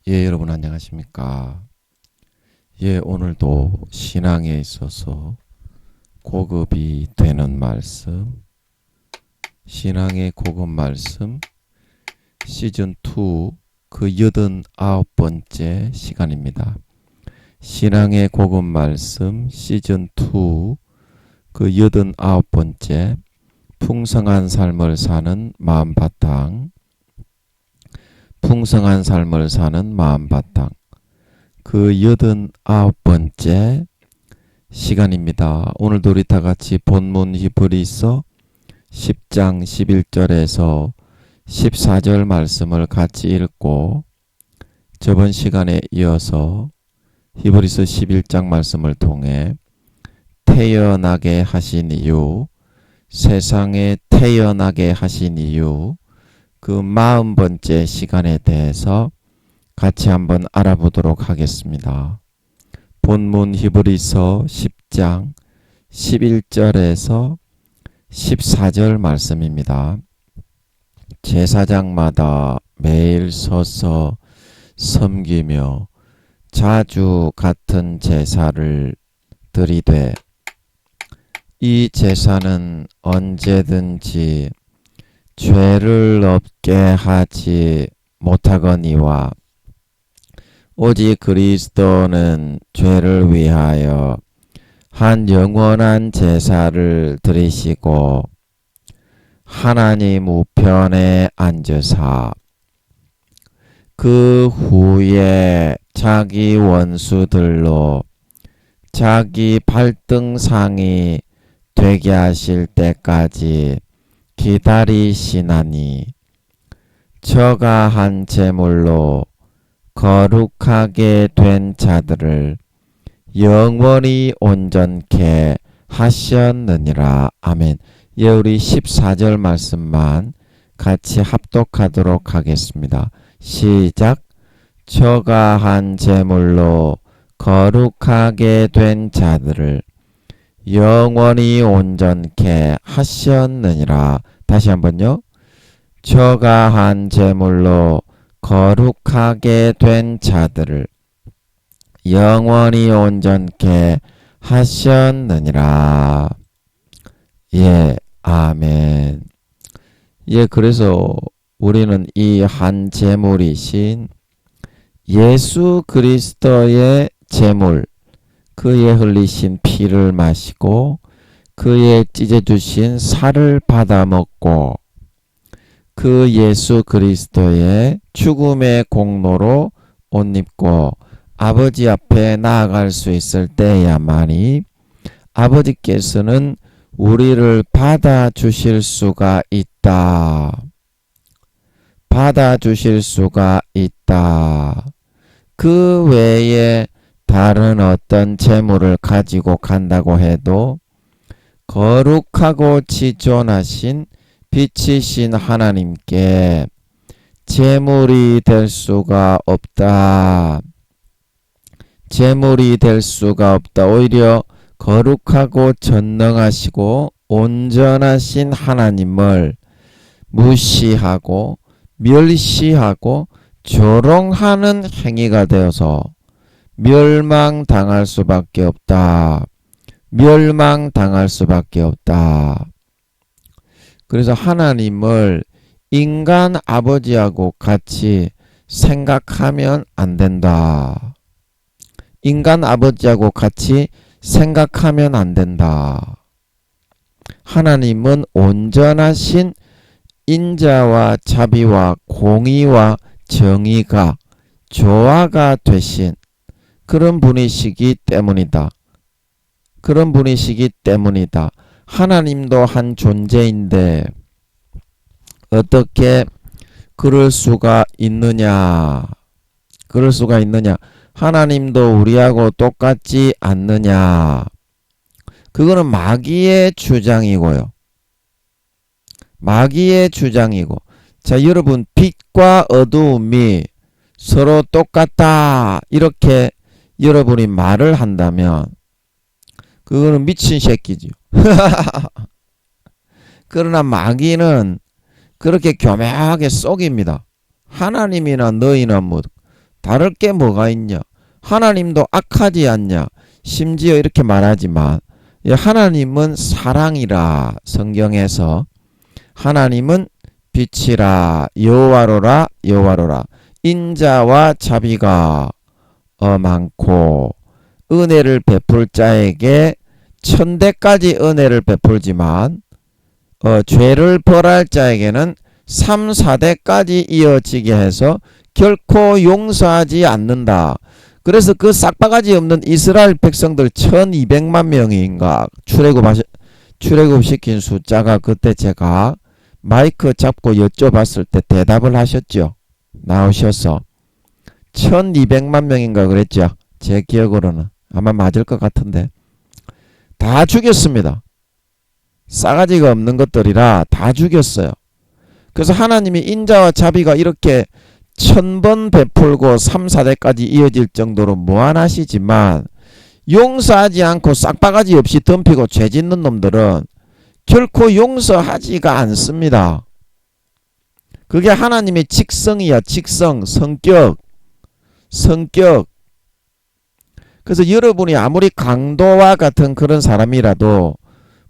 예, 여러분 안녕하십니까? 예, 오늘도 신앙에 있어서 고급이 되는 말씀, 신앙의 고급 말씀 시즌2 그 89번째 시간입니다. 신앙의 고급 말씀 시즌2 그 89번째 풍성한 삶을 사는 마음바탕, 풍성한 삶을 사는 마음바탕 그 89번째 시간입니다. 오늘도 우리 다 같이 본문 히브리서 10장 11절에서 14절 말씀을 같이 읽고 저번 시간에 이어서 히브리서 11장 말씀을 통해 태어나게 하신 이유, 세상에 태어나게 하신 이유 그 40번째 시간에 대해서 같이 한번 알아보도록 하겠습니다. 본문 히브리서 10장 11절에서 14절 말씀입니다. 제사장마다 매일 서서 섬기며 자주 같은 제사를 드리되 이 제사는 언제든지 죄를 없게 하지 못하거니와 오직 그리스도는 죄를 위하여 한 영원한 제사를 드리시고 하나님 우편에 앉으사 그 후에 자기 원수들로 자기 발등상이 되게 하실 때까지 기다리시나니 저가 한 제물로 거룩하게 된 자들을 영원히 온전케 하셨느니라. 아멘. 예, 우리 14절 말씀만 같이 합독하도록 하겠습니다. 시작. 저가 한 제물로 거룩하게 된 자들을 영원히 온전케 하셨느니라. 다시 한번요. 저가 한 제물로 거룩하게 된 자들을 영원히 온전케 하셨느니라. 예, 아멘. 예, 그래서 우리는 이 한 제물이신 예수 그리스도의 제물, 그의 흘리신 피를 마시고 그의 찢어주신 살을 받아 먹고 그 예수 그리스도의 죽음의 공로로 옷 입고 아버지 앞에 나아갈 수 있을 때야만이 아버지께서는 우리를 받아주실 수가 있다. 받아주실 수가 있다. 그 외에 다른 어떤 재물을 가지고 간다고 해도 거룩하고 지존하신 빛이신 하나님께 제물이 될 수가 없다. 제물이 될 수가 없다. 오히려 거룩하고 전능하시고 온전하신 하나님을 무시하고 멸시하고 조롱하는 행위가 되어서 멸망당할 수밖에 없다. 멸망당할 수밖에 없다. 그래서 하나님을 인간 아버지하고 같이 생각하면 안 된다. 인간 아버지하고 같이 생각하면 안 된다. 하나님은 온전하신 인자와 자비와 공의와 정의가 조화가 되신 그런 분이시기 때문이다. 그런 분이시기 때문이다. 하나님도 한 존재인데 어떻게 그럴 수가 있느냐? 그럴 수가 있느냐? 하나님도 우리하고 똑같지 않느냐? 그거는 마귀의 주장이고요. 마귀의 주장이고. 자, 여러분, 빛과 어두움이 서로 똑같다. 이렇게 여러분이 말을 한다면 그거는 미친 새끼죠. 그러나 마귀는 그렇게 교묘하게 속입니다. 하나님이나 너희나 뭐 다를 게 뭐가 있냐? 하나님도 악하지 않냐? 심지어 이렇게 말하지만 하나님은 사랑이라 성경에서 하나님은 빛이라 여호와로라 여호와로라 인자와 자비가 많고 은혜를 베풀 자에게 천대까지 은혜를 베풀지만 죄를 벌할 자에게는 3, 4대까지 이어지게 해서 결코 용서하지 않는다. 그래서 그 싹바가지 없는 이스라엘 백성들 1200만 명인가 출애굽시킨 숫자가 그때 제가 마이크 잡고 여쭤봤을 때 대답을 하셨죠. 나오셔서 1200만 명인가 그랬죠. 제 기억으로는 아마 맞을 것 같은데 다 죽였습니다. 싸가지가 없는 것들이라 다 죽였어요. 그래서 하나님이 인자와 자비가 이렇게 1000번 베풀고 3, 4대까지 이어질 정도로 무한하시지만 용서하지 않고 싹바가지 없이 덤피고 죄 짓는 놈들은 결코 용서하지가 않습니다. 그게 하나님의 직성이야. 직성, 성격. 그래서 여러분이 아무리 강도와 같은 그런 사람이라도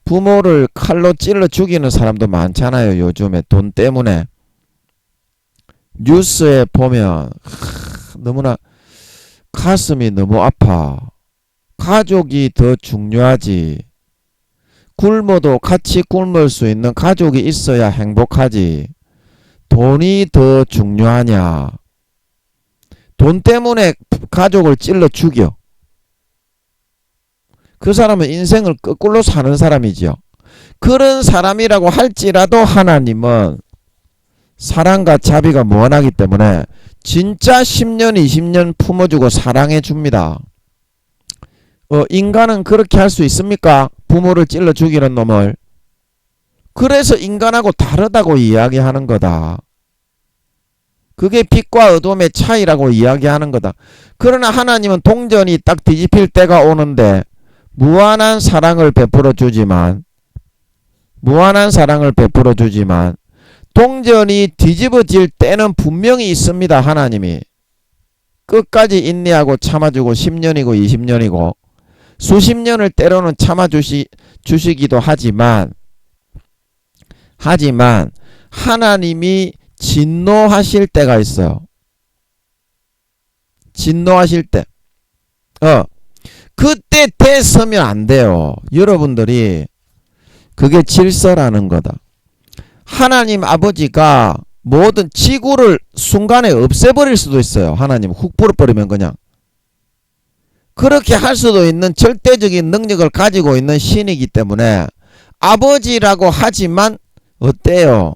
부모를 칼로 찔러 죽이는 사람도 많잖아요. 요즘에 돈 때문에. 뉴스에 보면 너무나 가슴이 너무 아파. 가족이 더 중요하지. 굶어도 같이 굶을 수 있는 가족이 있어야 행복하지. 돈이 더 중요하냐. 돈 때문에 가족을 찔러 죽여. 그 사람은 인생을 거꾸로 사는 사람이죠. 그런 사람이라고 할지라도 하나님은 사랑과 자비가 무한하기 때문에 진짜 10년 20년 품어주고 사랑해 줍니다. 인간은 그렇게 할 수 있습니까? 부모를 찔러 죽이는 놈을. 그래서 인간하고 다르다고 이야기하는 거다. 그게 빛과 어둠의 차이라고 이야기하는 거다. 그러나 하나님은 동전이 딱 뒤집힐 때가 오는데 무한한 사랑을 베풀어 주지만 동전이 뒤집어질 때는 분명히 있습니다. 하나님이 끝까지 인내하고 참아주고 10년이고 20년이고 수십 년을 때로는 참아주시기도 하지만 하나님이 진노하실 때가 있어요. 진노하실 때 그때 대서면 안 돼요. 여러분들이 그게 질서라는 거다. 하나님 아버지가 모든 지구를 순간에 없애버릴 수도 있어요. 하나님 훅 불어버리면 그냥. 그렇게 할 수도 있는 절대적인 능력을 가지고 있는 신이기 때문에 아버지라고 하지만 어때요?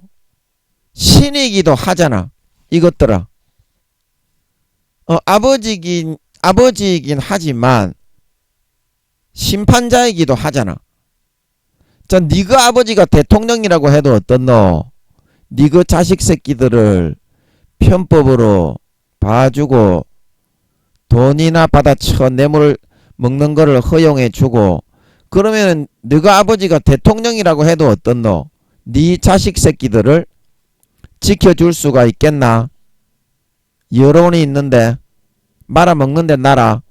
신이기도 하잖아. 이것들아. 아버지이긴 하지만 심판자이기도 하잖아. 자, 니가 아버지가 대통령이라고 해도 어떻노? 니가 자식 새끼들을 편법으로 봐주고 돈이나 받아쳐 뇌물 먹는 거를 허용해주고 그러면 너가 아버지가 대통령이라고 해도 어떻노? 니 자식 새끼들을 지켜줄 수가 있겠나? 여론이 있는데 말아먹는데 나라.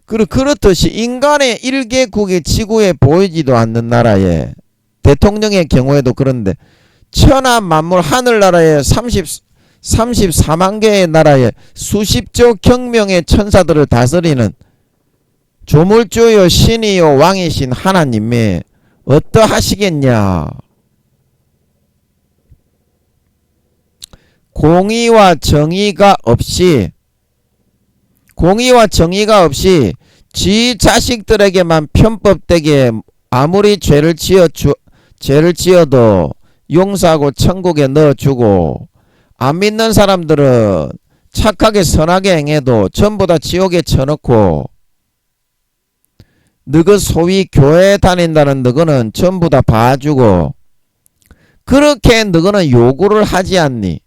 그렇듯이 인간의 일개국의 지구에 보이지도 않는 나라에 대통령의 경우에도 그런데 천하 만물 하늘나라에 34만 개의 나라에 수십조 경명의 천사들을 다스리는 조물주요 신이요 왕이신 하나님이 어떠하시겠냐. 공의와 정의가 없이 지 자식들에게만 편법되게 아무리 죄를 지어도 용서하고 천국에 넣어주고 안 믿는 사람들은 착하게 선하게 행해도 전부 다 지옥에 쳐넣고 너그 소위 교회 다닌다는 너그는 전부 다 봐주고 그렇게 너그는 요구를 하지 않니?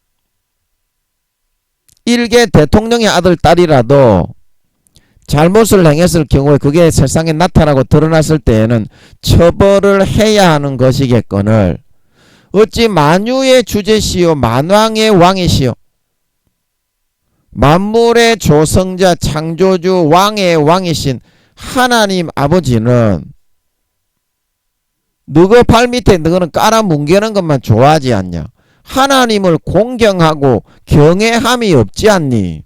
일개 대통령의 아들 딸이라도 잘못을 행했을 경우에 그게 세상에 나타나고 드러났을 때에는 처벌을 해야 하는 것이겠거늘 어찌 만유의 주제시요 만왕의 왕이시요 만물의 조성자 창조주 왕의 왕이신 하나님 아버지는 너가 발밑에 너는 깔아뭉개는 것만 좋아하지 않냐? 하나님을 공경하고 경외함이 없지 않니?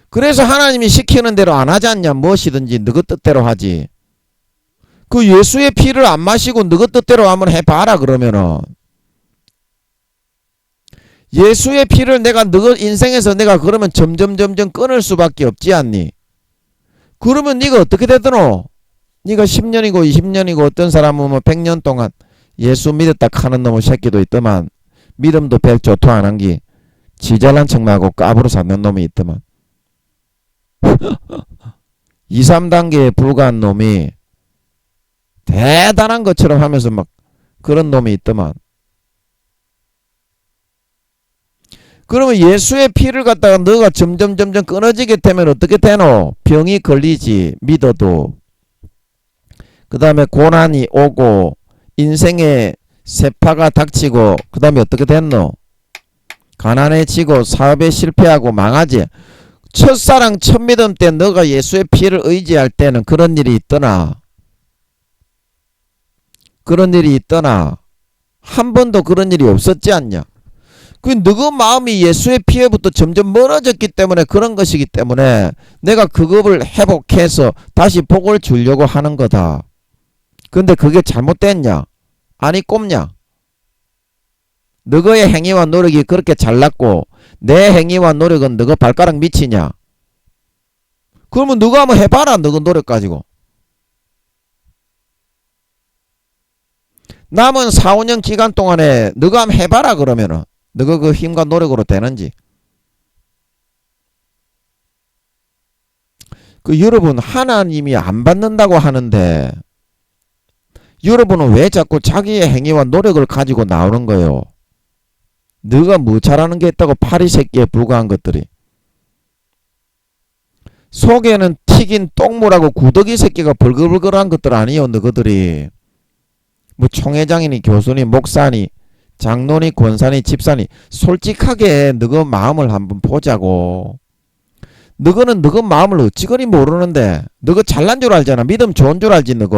그래서 하나님이 시키는 대로 안 하지 않냐? 무엇이든지 너그 뜻대로 하지. 그 예수의 피를 안 마시고 너그 뜻대로 한번 해봐라 그러면은. 예수의 피를 내가 너 인생에서 내가 그러면 점점 끊을 수밖에 없지 않니? 그러면 네가 어떻게 되더노? 네가 10년이고 20년이고 어떤 사람은 뭐 100년 동안 예수 믿었다 하는 놈의 새끼도 있더만, 믿음도 별 좋도 안 한 기 지잘난 척하고 까부로 사는 놈이 있더만. 2, 3단계에 불과한 놈이 대단한 것처럼 하면서 막 그런 놈이 있더만. 그러면 예수의 피를 갖다가 너가 점점 끊어지게 되면 어떻게 되노? 병이 걸리지, 믿어도. 그 다음에 고난이 오고 인생에 세파가 닥치고 그 다음에 어떻게 됐노? 가난해지고 사업에 실패하고 망하지. 첫사랑 첫 믿음 때 너가 예수의 피를 의지할 때는 그런 일이 있더나? 그런 일이 있더나? 한 번도 그런 일이 없었지 않냐? 그 너그 마음이 예수의 피에부터 점점 멀어졌기 때문에 그런 것이기 때문에 내가 그것을 회복해서 다시 복을 주려고 하는 거다. 근데 그게 잘못됐냐? 아니 꼽냐? 너의 행위와 노력이 그렇게 잘났고 내 행위와 노력은 너가 발가락 밑이냐? 그러면 너가 한번 해봐라. 너가 노력 가지고. 남은 4, 5년 기간 동안에 너가 한번 해봐라 그러면은. 너가 그 힘과 노력으로 되는지. 그 여러분 하나님이 안 받는다고 하는데 여러분은 왜 자꾸 자기의 행위와 노력을 가지고 나오는 거예요? 너가 뭐 잘하는 게 있다고 파리 새끼에 불과한 것들이. 속에는 튀긴 똥물하고 구더기 새끼가 벌글벌글한 것들 아니요 너희들이. 뭐 총회장이니 교수니 목사니 장로니 권사니 집사니 솔직하게 너희 마음을 한번 보자고. 너희는 너희 마음을 어찌거리 모르는데. 너희 잘난 줄 알잖아. 믿음 좋은 줄 알지 너희.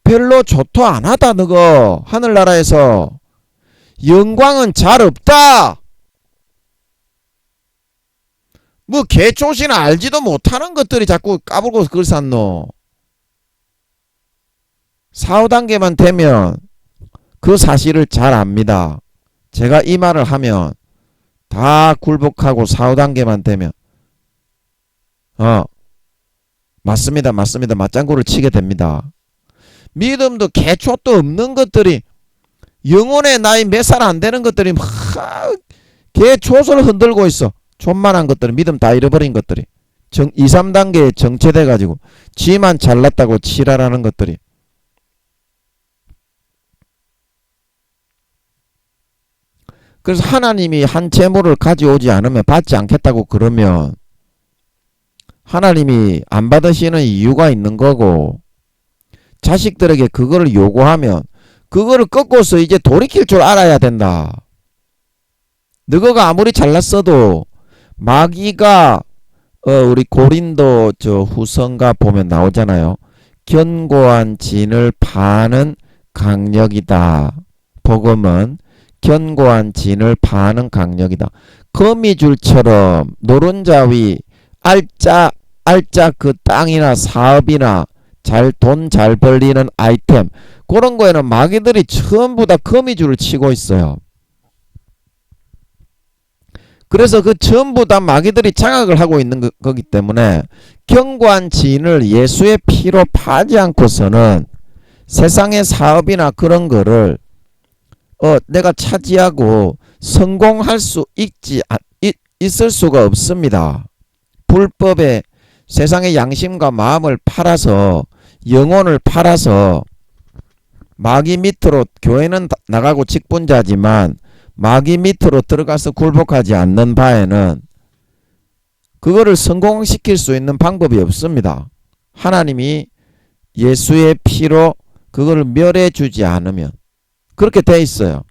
별로 좋도 안 하다 너희. 하늘나라에서 영광은 잘 없다. 뭐 개초시나 알지도 못하는 것들이 자꾸 까불고 글 쌌노. 4, 5단계만 되면 그 사실을 잘 압니다. 제가 이 말을 하면 다 굴복하고 4, 5단계만 되면 맞습니다. 맞장구를 치게 됩니다. 믿음도 개초도 없는 것들이 영혼의 나이 몇 살 안 되는 것들이 막 개초소를 흔들고 있어. 존만한 것들이 믿음 다 잃어버린 것들이 2, 3단계에 정체돼 가지고 지만 잘났다고 치라라는 것들이. 그래서 하나님이 한 재물을 가져오지 않으면 받지 않겠다고 그러면 하나님이 안 받으시는 이유가 있는 거고, 자식들에게 그거를 요구하면 그거를 꺾고서 이제 돌이킬 줄 알아야 된다. 너가 아무리 잘났어도 마귀가 우리 고린도 후서인가 보면 나오잖아요. 견고한 진을 파는 강력이다. 복음은 견고한 진을 파는 강력이다. 거미줄처럼 노른자위 알짜 그 땅이나 사업이나 돈 잘 벌리는 아이템 그런 거에는 마귀들이 전부 다 거미줄을 치고 있어요. 그래서 그 전부 다 마귀들이 장악을 하고 있는 거기 때문에 견고한 진을 예수의 피로 파지 않고서는 세상의 사업이나 그런 거를 내가 차지하고 성공할 수 있을 수가 없습니다. 불법에 세상의 양심과 마음을 팔아서 영혼을 팔아서 마귀 밑으로, 교회는 나가고 직분자지만 마귀 밑으로 들어가서 굴복하지 않는 바에는 그거를 성공시킬 수 있는 방법이 없습니다. 하나님이 예수의 피로 그거를 멸해 주지 않으면. 그렇게 돼 있어요.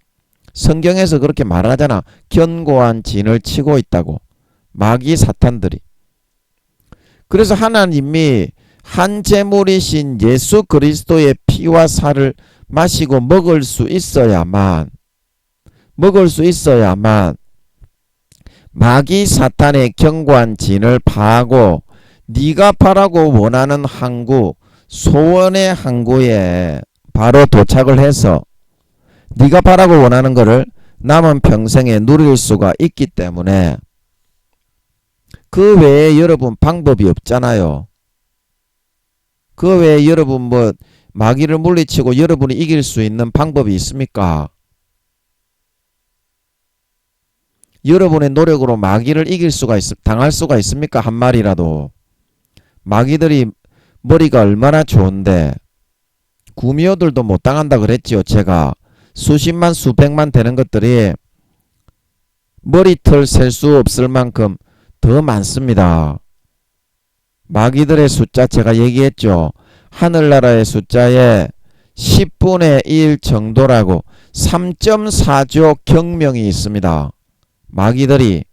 성경에서 그렇게 말하잖아. 견고한 진을 치고 있다고. 마귀 사탄들이. 그래서 하나님이 한 제물이신 예수 그리스도의 피와 살을 마시고 먹을 수 있어야만 마귀 사탄의 견고한 진을 파하고 네가 바라고 원하는 항구, 소원의 항구에 바로 도착을 해서 네가 바라고 원하는 것을 남은 평생에 누릴 수가 있기 때문에 그 외에 여러분 방법이 없잖아요. 그 외에 여러분 뭐 마귀를 물리치고 여러분이 이길 수 있는 방법이 있습니까? 여러분의 노력으로 마귀를 당할 수가 있습니까? 한 마리라도. 마귀들이 머리가 얼마나 좋은데 구미호들도 못 당한다 그랬지요. 제가 수십만 수백만 되는 것들이 머리털 셀 수 없을 만큼 더 많습니다. 마귀들의 숫자 제가 얘기했죠. 하늘나라의 숫자에 10분의 1 정도라고 3.4조 경명이 있습니다. 마귀들이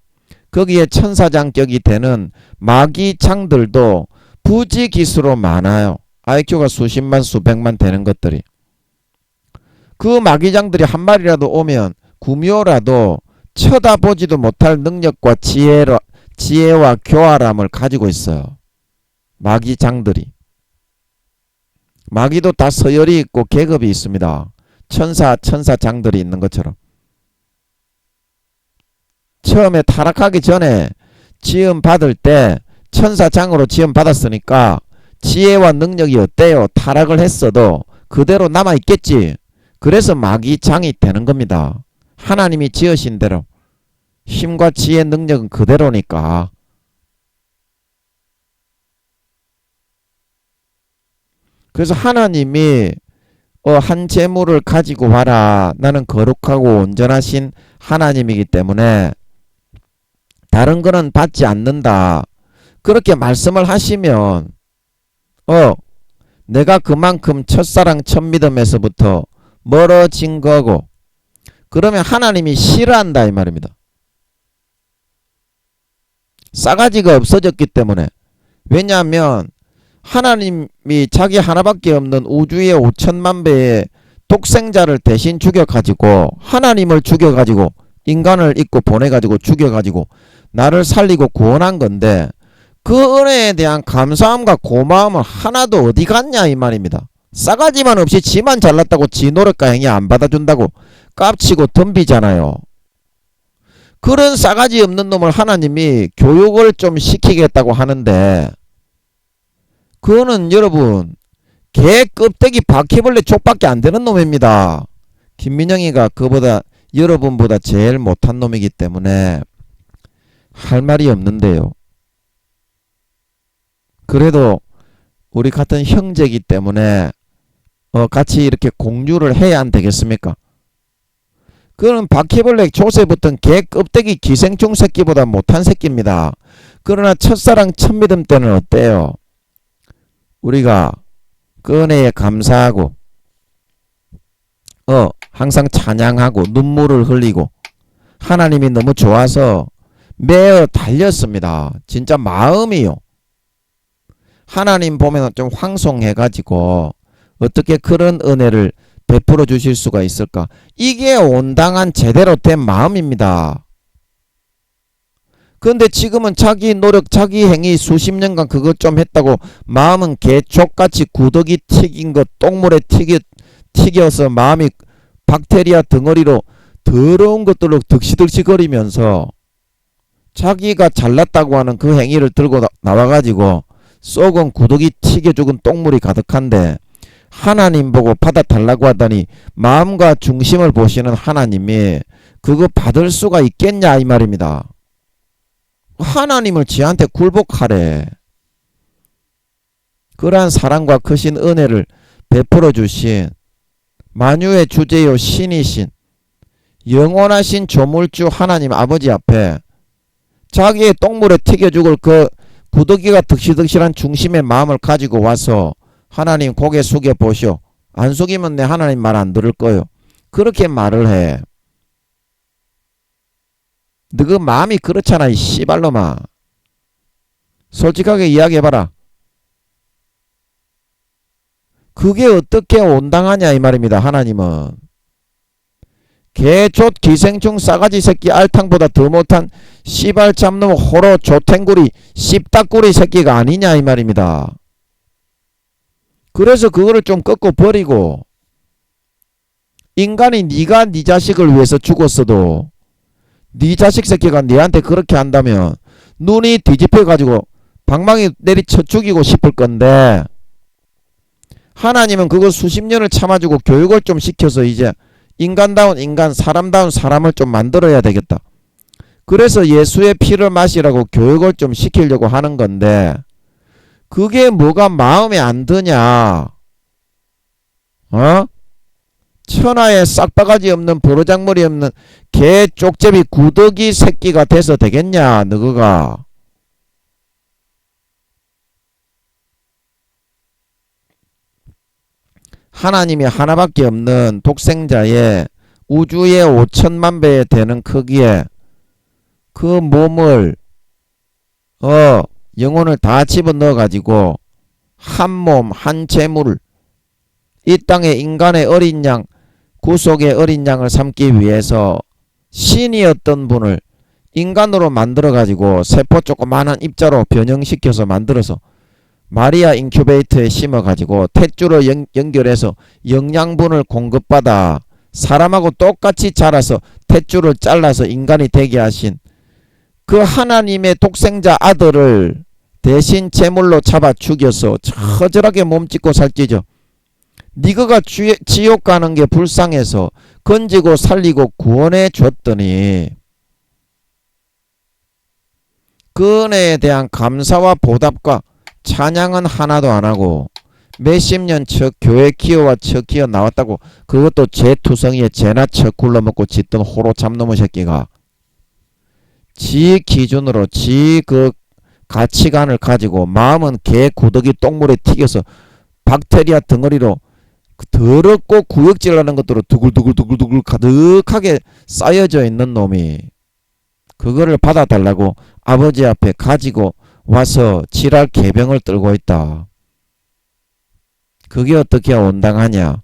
거기에 천사장격이 되는 마귀장들도 부지기수로 많아요. IQ가 수십만 수백만 되는 것들이. 그 마귀장들이 한 마리라도 오면 구미호라도 쳐다보지도 못할 능력과 지혜와 교활함을 가지고 있어요. 마귀장들이. 마귀도 다 서열이 있고 계급이 있습니다. 천사장들이 있는 것처럼. 처음에 타락하기 전에 지음 받을 때 천사장으로 지음 받았으니까 지혜와 능력이 어때요? 타락을 했어도 그대로 남아있겠지. 그래서 마귀장이 되는 겁니다. 하나님이 지으신 대로 힘과 지혜 능력은 그대로니까. 그래서 하나님이 한 재물을 가지고 와라. 나는 거룩하고 온전하신 하나님이기 때문에 다른 거는 받지 않는다. 그렇게 말씀을 하시면 내가 그만큼 첫사랑 첫믿음에서부터 멀어진 거고, 그러면 하나님이 싫어한다 이 말입니다. 싸가지가 없어졌기 때문에. 왜냐하면 하나님이 자기 하나밖에 없는 우주의 5천만 배의 독생자를 대신 죽여가지고, 하나님을 죽여가지고 인간을 입고 보내가지고 죽여가지고 나를 살리고 구원한 건데, 그 은혜에 대한 감사함과 고마움은 하나도 어디 갔냐 이 말입니다. 싸가지만 없이 지만 잘났다고 지 노력과 행위 안 받아준다고 깝치고 덤비잖아요. 그런 싸가지 없는 놈을 하나님이 교육을 좀 시키겠다고 하는데, 그거는 여러분 개 껍데기 바퀴벌레 족밖에 안 되는 놈입니다. 김민영이가 그보다 여러분보다 제일 못한 놈이기 때문에 할 말이 없는데요. 그래도 우리 같은 형제이기 때문에 같이 이렇게 공유를 해야 안 되겠습니까? 그는 바퀴벌레 조새부터 개 껍데기 기생충 새끼보다 못한 새끼입니다. 그러나 첫사랑 첫믿음 때는 어때요? 우리가 그 은혜에 감사하고 항상 찬양하고 눈물을 흘리고 하나님이 너무 좋아서 매어 달렸습니다. 진짜 마음이요. 하나님 보면 좀 황송해가지고 어떻게 그런 은혜를 베풀어 주실 수가 있을까? 이게 온당한 제대로 된 마음입니다. 그런데 지금은 자기 노력, 자기 행위 수십 년간 그것 좀 했다고 마음은 개족같이 구더기 튀긴 것 똥물에 튀겨서 마음이 박테리아 덩어리로 더러운 것들로 득시득시거리면서 자기가 잘났다고 하는 그 행위를 들고 나와가지고 썩은 구더기 튀겨 죽은 똥물이 가득한데, 하나님 보고 받아달라고 하더니 마음과 중심을 보시는 하나님이 그거 받을 수가 있겠냐 이 말입니다. 하나님을 지한테 굴복하래. 그러한 사랑과 크신 은혜를 베풀어 주신 만유의 주제요 신이신 영원하신 조물주 하나님 아버지 앞에 자기의 똥물에 튀겨 죽을 그 구더기가 득실득실한 중심의 마음을 가지고 와서 하나님 고개 숙여 보시오. 안 숙이면 내 하나님 말 안 들을 거요. 그렇게 말을 해. 너 그 마음이 그렇잖아 이 씨발놈아. 솔직하게 이야기해봐라. 그게 어떻게 온당하냐 이 말입니다. 하나님은 개조 기생충 싸가지 새끼 알탕보다 더 못한 씨발 참놈 호로 조탱구리 씹딱구리 새끼가 아니냐 이 말입니다. 그래서 그거를 좀 꺾고 버리고, 인간이 네가 네 자식을 위해서 죽었어도 네 자식 새끼가 네한테 그렇게 한다면 눈이 뒤집혀가지고 방망이 내리쳐 죽이고 싶을 건데, 하나님은 그거 수십 년을 참아주고 교육을 좀 시켜서 이제 인간다운 인간, 사람다운 사람을 좀 만들어야 되겠다. 그래서 예수의 피를 마시라고 교육을 좀 시키려고 하는 건데, 그게 뭐가 마음에 안 드냐? 어? 천하에 싹바가지 없는 버르장머리 없는 개 쪽제비 구더기 새끼가 돼서 되겠냐 너가. 하나님이 하나밖에 없는 독생자의 우주의 5천만 배에 되는 크기에 그 몸을 영혼을 다 집어넣어 가지고 한 몸 한 재물, 이 땅에 인간의 어린 양, 구속의 어린 양을 삼기 위해서 신이었던 분을 인간으로 만들어 가지고 세포 조그마한 입자로 변형시켜서 만들어서 마리아 인큐베이터에 심어 가지고 탯줄로 연결해서 영양분을 공급받아 사람하고 똑같이 자라서 탯줄을 잘라서 인간이 되게 하신 그 하나님의 독생자 아들을 대신 제물로 잡아 죽여서 처절하게 몸짓고 살찌죠. 니가가 지옥 가는 게 불쌍해서 건지고 살리고 구원해 줬더니 그 은혜에 대한 감사와 보답과 찬양은 하나도 안 하고 몇십 년 척 교회 기어와 척 기어 나왔다고, 그것도 죄투성이에 죄나 척 굴러먹고 짓던 호로 참놈의 새끼가 지 기준으로 지 그 가치관을 가지고 마음은 개 구더기 똥물에 튀겨서 박테리아 덩어리로 더럽고 구역질하는 것들로 두글두글두글두글 가득하게 쌓여져 있는 놈이 그거를 받아달라고 아버지 앞에 가지고 와서 지랄 개병을 떨고 있다. 그게 어떻게 온당하냐?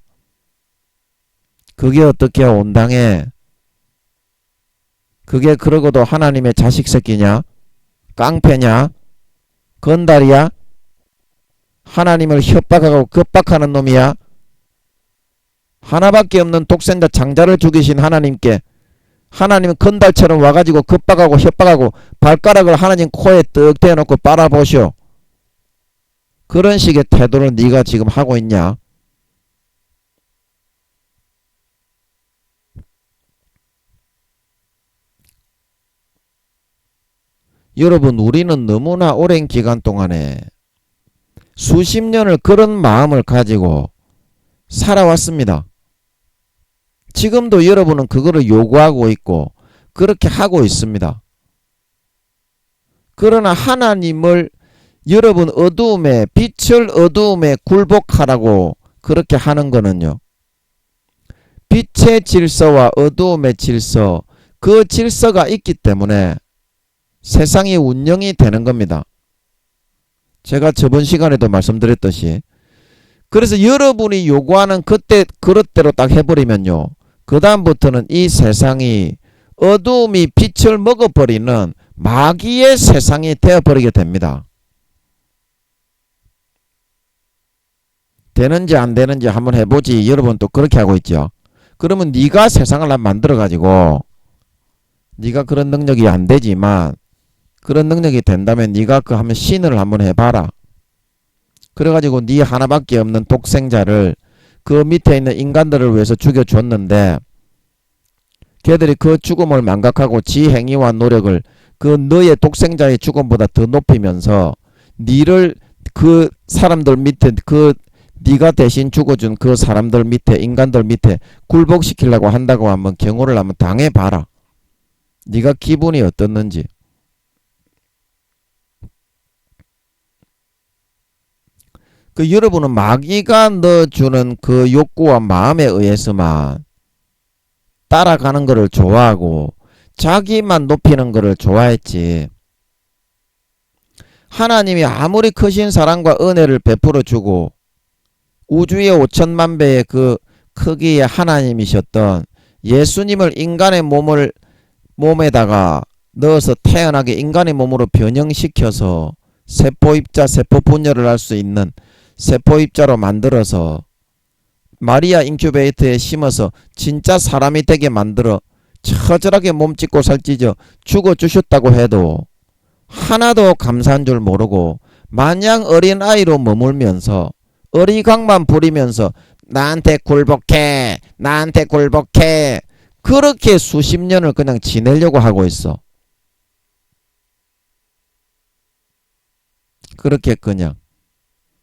그게 어떻게 온당해? 그게 그러고도 하나님의 자식 새끼냐? 깡패냐? 건달이야? 하나님을 협박하고 겁박하는 놈이야? 하나밖에 없는 독생자 장자를 죽이신 하나님께 하나님은 건달처럼 와가지고 겁박하고 협박하고 발가락을 하나님 코에 떡 대놓고 빨아보시오. 그런 식의 태도를 네가 지금 하고 있냐? 여러분, 우리는 너무나 오랜 기간 동안에 수십 년을 그런 마음을 가지고 살아왔습니다. 지금도 여러분은 그거를 요구하고 있고 그렇게 하고 있습니다. 그러나 하나님을 여러분 어두움에, 빛을 어두움에 굴복하라고 그렇게 하는 거는요, 빛의 질서와 어두움의 질서, 그 질서가 있기 때문에 세상이 운영이 되는 겁니다. 제가 저번 시간에도 말씀드렸듯이, 그래서 여러분이 요구하는 그때 그릇대로 딱 해버리면요, 그 다음부터는 이 세상이 어두움이 빛을 먹어버리는 마귀의 세상이 되어버리게 됩니다. 되는지 안 되는지 한번 해보지. 여러분 또 그렇게 하고 있죠. 그러면 네가 세상을 만들어가지고, 네가 그런 능력이 안 되지만 그런 능력이 된다면 네가 그 하면 신을 한번 해봐라. 그래가지고 네 하나밖에 없는 독생자를 그 밑에 있는 인간들을 위해서 죽여줬는데, 걔들이 그 죽음을 망각하고 지 행위와 노력을 그 너의 독생자의 죽음보다 더 높이면서 니를 그 사람들 밑에, 그 네가 대신 죽어준 그 사람들 밑에, 인간들 밑에 굴복시키려고 한다고 한번 경호를 한번 당해봐라. 네가 기분이 어떻는지. 그 여러분은 마귀가 넣어주는 그 욕구와 마음에 의해서만 따라가는 것을 좋아하고 자기만 높이는 거를 좋아했지. 하나님이 아무리 크신 사랑과 은혜를 베풀어 주고 우주의 5천만 배의 그 크기의 하나님이셨던 예수님을 인간의 몸에다가 넣어서 태어나게 인간의 몸으로 변형시켜서 세포입자, 세포분열을 할 수 있는 세포입자로 만들어서 마리아 인큐베이터에 심어서 진짜 사람이 되게 만들어 처절하게 몸짓고 살찌져 죽어주셨다고 해도 하나도 감사한 줄 모르고 마냥 어린아이로 머물면서 어리광만 부리면서 나한테 굴복해, 나한테 굴복해, 그렇게 수십 년을 그냥 지내려고 하고 있어. 그렇게 그냥.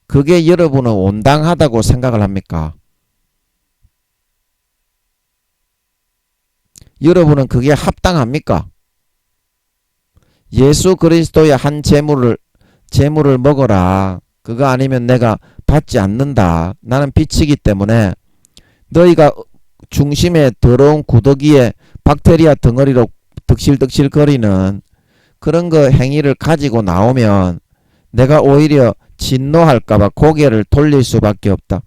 그게 여러분은 온당하다고 생각을 합니까? 여러분은 그게 합당합니까? 예수 그리스도의 한 재물을 먹어라. 그거 아니면 내가 받지 않는다. 나는 빛이기 때문에 너희가 중심에 더러운 구더기에 박테리아 덩어리로 득실득실 거리는 그런 거 행위를 가지고 나오면 내가 오히려 진노할까봐 고개를 돌릴 수밖에 없다.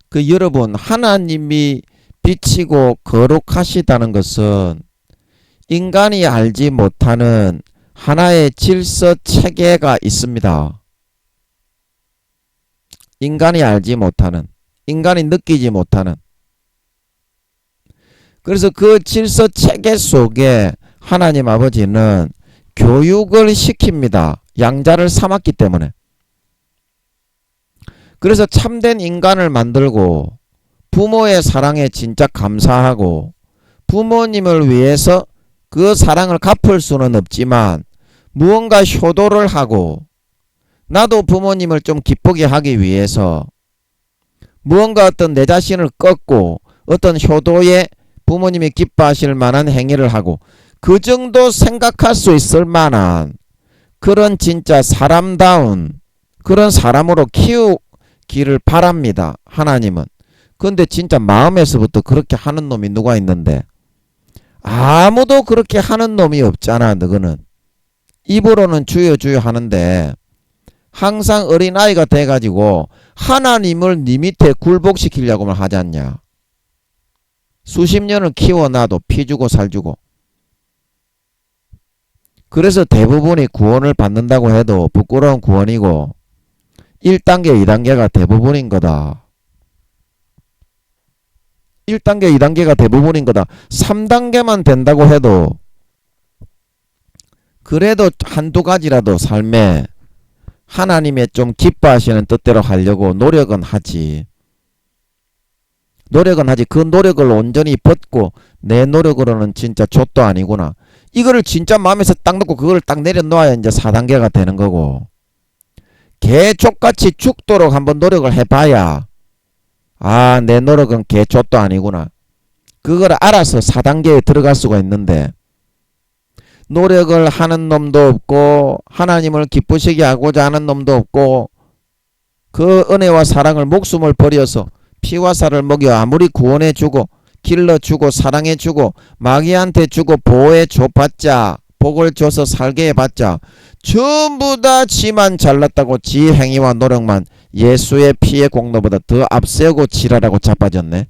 그 여러분, 하나님이 빛이고 거룩하시다는 것은 인간이 알지 못하는 하나의 질서 체계가 있습니다. 인간이 알지 못하는, 인간이 느끼지 못하는. 그래서 그 질서 체계 속에 하나님 아버지는 교육을 시킵니다. 양자를 삼았기 때문에. 그래서 참된 인간을 만들고 부모의 사랑에 진짜 감사하고 부모님을 위해서 그 사랑을 갚을 수는 없지만 무언가 효도를 하고 나도 부모님을 좀 기쁘게 하기 위해서 무언가 어떤 내 자신을 꺾고 어떤 효도에 부모님이 기뻐하실 만한 행위를 하고 그 정도 생각할 수 있을 만한 그런 진짜 사람다운 그런 사람으로 키우기를 바랍니다. 하나님은. 근데 진짜 마음에서부터 그렇게 하는 놈이 누가 있는데 아무도 그렇게 하는 놈이 없잖아. 너거는 입으로는 주여 주여 하는데 항상 어린아이가 돼가지고 하나님을 네 밑에 굴복시키려고만 하지 않냐. 수십 년을 키워놔도 피 주고 살 주고. 그래서 대부분이 구원을 받는다고 해도 부끄러운 구원이고 1단계 2단계가 대부분인 거다. 1단계 2단계가 대부분인 거다. 3단계만 된다고 해도 그래도 한두 가지라도 삶에 하나님의 좀 기뻐하시는 뜻대로 하려고 노력은 하지. 노력은 하지. 그 노력을 온전히 벗고 내 노력으로는 진짜 족도 아니구나. 이거를 진짜 마음에서 딱 놓고 그걸 딱 내려놓아야 이제 4단계가 되는 거고. 개족같이 죽도록 한번 노력을 해봐야 아, 내 노력은 개족도 아니구나. 그걸 알아서 4단계에 들어갈 수가 있는데 노력을 하는 놈도 없고 하나님을 기쁘시게 하고자 하는 놈도 없고 그 은혜와 사랑을 목숨을 버려서 피와 살을 먹여 아무리 구원해주고 길러주고 사랑해주고 마귀한테 주고 보호해줘봤자 복을 줘서 살게 해봤자 전부 다 지만 잘났다고 지 행위와 노력만 예수의 피의 공로보다 더 앞세우고 지랄하고 자빠졌네.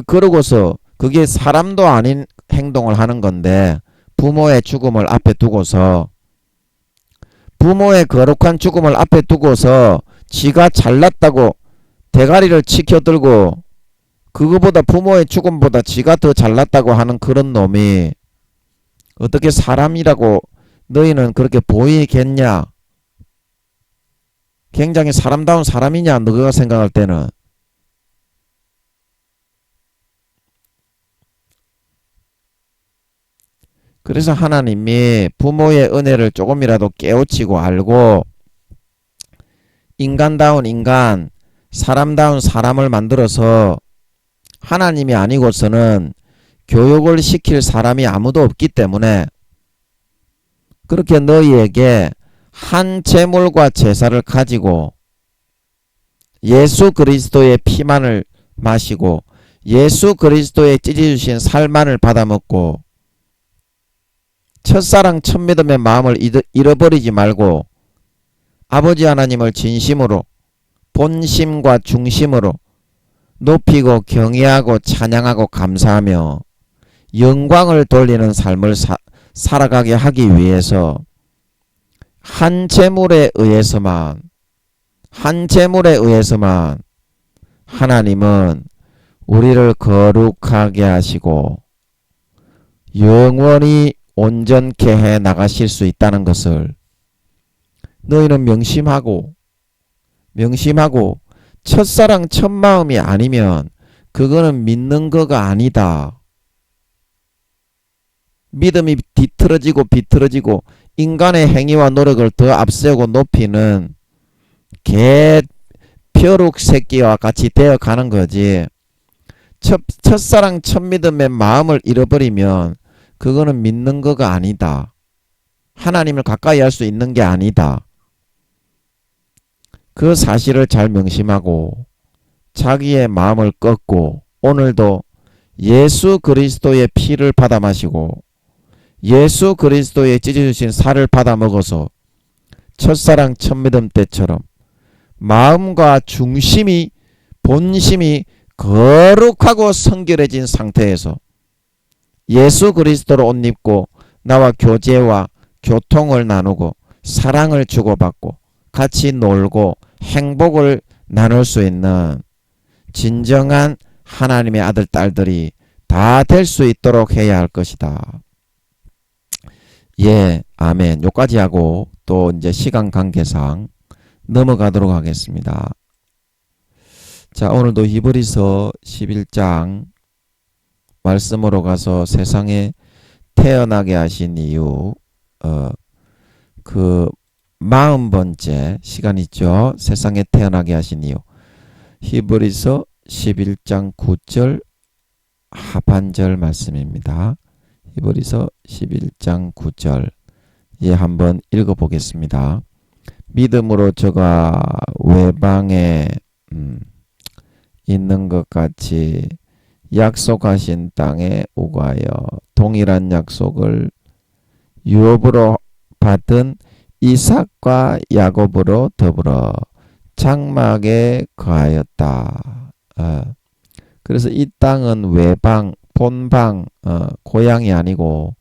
그러고서 그게 사람도 아닌 행동을 하는 건데 부모의 죽음을 앞에 두고서 부모의 거룩한 죽음을 앞에 두고서 지가 잘났다고 대가리를 치켜들고 그거보다 부모의 죽음보다 지가 더 잘났다고 하는 그런 놈이 어떻게 사람이라고 너희는 그렇게 보이겠냐? 굉장히 사람다운 사람이냐 너가 생각할 때는. 그래서 하나님이 부모의 은혜를 조금이라도 깨우치고 알고 인간다운 인간, 사람다운 사람을 만들어서 하나님이 아니고서는 교육을 시킬 사람이 아무도 없기 때문에 그렇게 너희에게 한 제물과 제사를 가지고 예수 그리스도의 피만을 마시고 예수 그리스도의 찢어주신 살만을 받아먹고 첫사랑 첫 믿음의 마음을 잃어버리지 말고 아버지 하나님을 진심으로 본심과 중심으로 높이고 경외하고 찬양하고 감사하며 영광을 돌리는 삶을 살아가게 하기 위해서 한 재물에 의해서만 하나님은 우리를 거룩하게 하시고 영원히 온전케 해 나가실 수 있다는 것을 너희는 명심하고 첫사랑 첫마음이 아니면 그거는 믿는 거가 아니다. 믿음이 비틀어지고 인간의 행위와 노력을 더 앞세우고 높이는 개 벼룩 새끼와 같이 되어가는 거지. 첫사랑 첫 믿음의 마음을 잃어버리면 그거는 믿는 거가 아니다. 하나님을 가까이 할 수 있는 게 아니다. 그 사실을 잘 명심하고 자기의 마음을 꺾고 오늘도 예수 그리스도의 피를 받아 마시고 예수 그리스도의 찢어주신 살을 받아 먹어서 첫사랑 첫 믿음 때처럼 마음과 중심이 본심이 거룩하고 성결해진 상태에서 예수 그리스도로 옷 입고 나와 교제와 교통을 나누고 사랑을 주고받고 같이 놀고 행복을 나눌 수 있는 진정한 하나님의 아들 딸들이 다 될 수 있도록 해야 할 것이다. 예, 아멘. 요까지 하고 또 이제 시간 관계상 넘어가도록 하겠습니다. 자, 오늘도 히브리서 11장 말씀으로 가서 세상에 태어나게 하신 이유 그 40번째 시간 있죠. 세상에 태어나게 하신 이유. 히브리서 11장 9절 하반절 말씀입니다. 히브리서 11장 9절 예, 한번 읽어보겠습니다. 믿음으로 저가 외방에 있는 것 같이 약속하신 땅에 우가하여 동일한 약속을 유업으로 받은 이삭과 야곱으로 더불어 장막에 거하였다. 그래서 이 땅은 외방, 본방, 고향이 아니고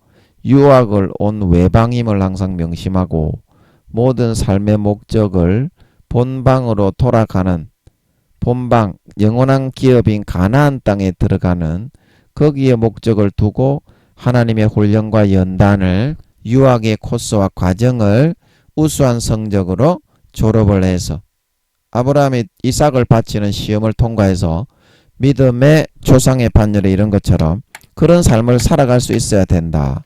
유학을 온 외방임을 항상 명심하고 모든 삶의 목적을 본방으로 돌아가는 본방, 영원한 기업인 가나안 땅에 들어가는 거기에 목적을 두고 하나님의 훈련과 연단을 유학의 코스와 과정을 우수한 성적으로 졸업을 해서 아브라함이 이삭을 바치는 시험을 통과해서 믿음의 조상의 반열에 이런 것처럼 그런 삶을 살아갈 수 있어야 된다.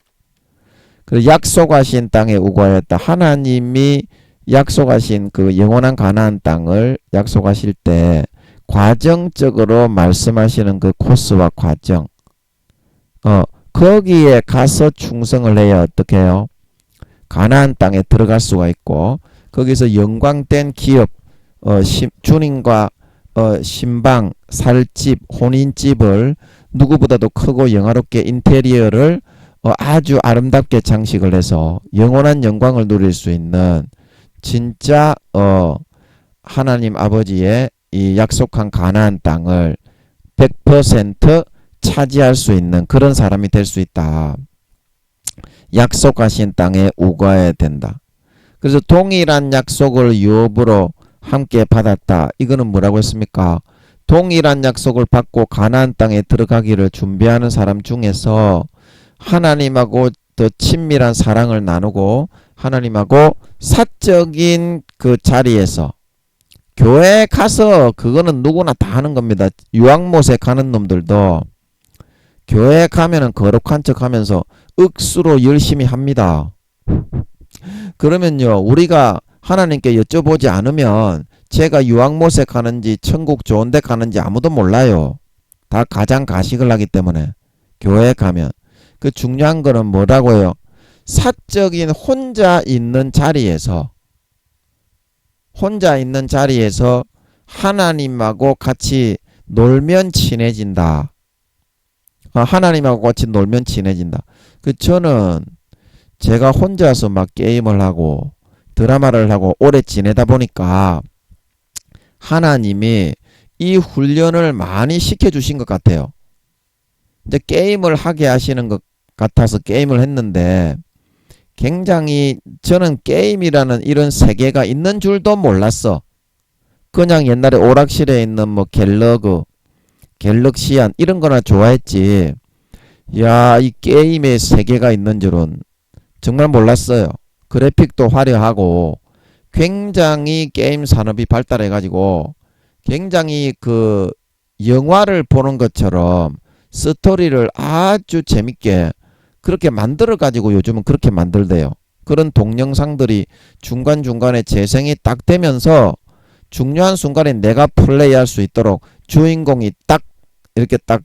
그리고 약속하신 땅에 우거하였다. 하나님이 약속하신 그 영원한 가나안 땅을 약속하실 때 과정적으로 말씀하시는 그 코스와 과정 거기에 가서 충성을 해야 어떻게 해요? 가나안 땅에 들어갈 수가 있고 거기서 영광된 기업 주님과 신방, 살집, 혼인집을 누구보다도 크고 영화롭게 인테리어를 아주 아름답게 장식을 해서 영원한 영광을 누릴 수 있는 진짜 하나님 아버지의 이 약속한 가나안 땅을 100% 차지할 수 있는 그런 사람이 될 수 있다. 약속하신 땅에 우거해야 된다. 그래서 동일한 약속을 유업으로 함께 받았다. 이거는 뭐라고 했습니까? 동일한 약속을 받고 가나안 땅에 들어가기를 준비하는 사람 중에서 하나님하고 더 친밀한 사랑을 나누고 하나님하고 사적인 그 자리에서 교회에 가서 그거는 누구나 다 하는 겁니다. 유황못에 가는 놈들도 교회에 가면은 거룩한 척 하면서 억수로 열심히 합니다. 그러면요, 우리가 하나님께 여쭤보지 않으면 제가 유황못에 가는지 천국 좋은 데 가는지 아무도 몰라요. 다 가장 가식을 하기 때문에. 교회에 가면 그 중요한 거는 뭐라고요? 사적인 혼자 있는 자리에서 하나님하고 같이 놀면 친해진다. 하나님하고 같이 놀면 친해진다. 저는 제가 혼자서 막 게임을 하고 드라마를 하고 오래 지내다 보니까 하나님이 이 훈련을 많이 시켜주신 것 같아요. 이제 게임을 하게 하시는 것 같아서 게임을 했는데 굉장히 저는 게임이라는 이런 세계가 있는 줄도 몰랐어. 그냥 옛날에 오락실에 있는 뭐 갤럭시안 이런 거나 좋아했지. 야, 이 게임의 세계가 있는 줄은 정말 몰랐어요. 그래픽도 화려하고 굉장히 게임 산업이 발달해가지고 굉장히 그 영화를 보는 것처럼 스토리를 아주 재밌게 그렇게 만들어가지고 요즘은 그렇게 만들대요. 그런 동영상들이 중간중간에 재생이 딱 되면서 중요한 순간에 내가 플레이할 수 있도록 주인공이 딱 이렇게 딱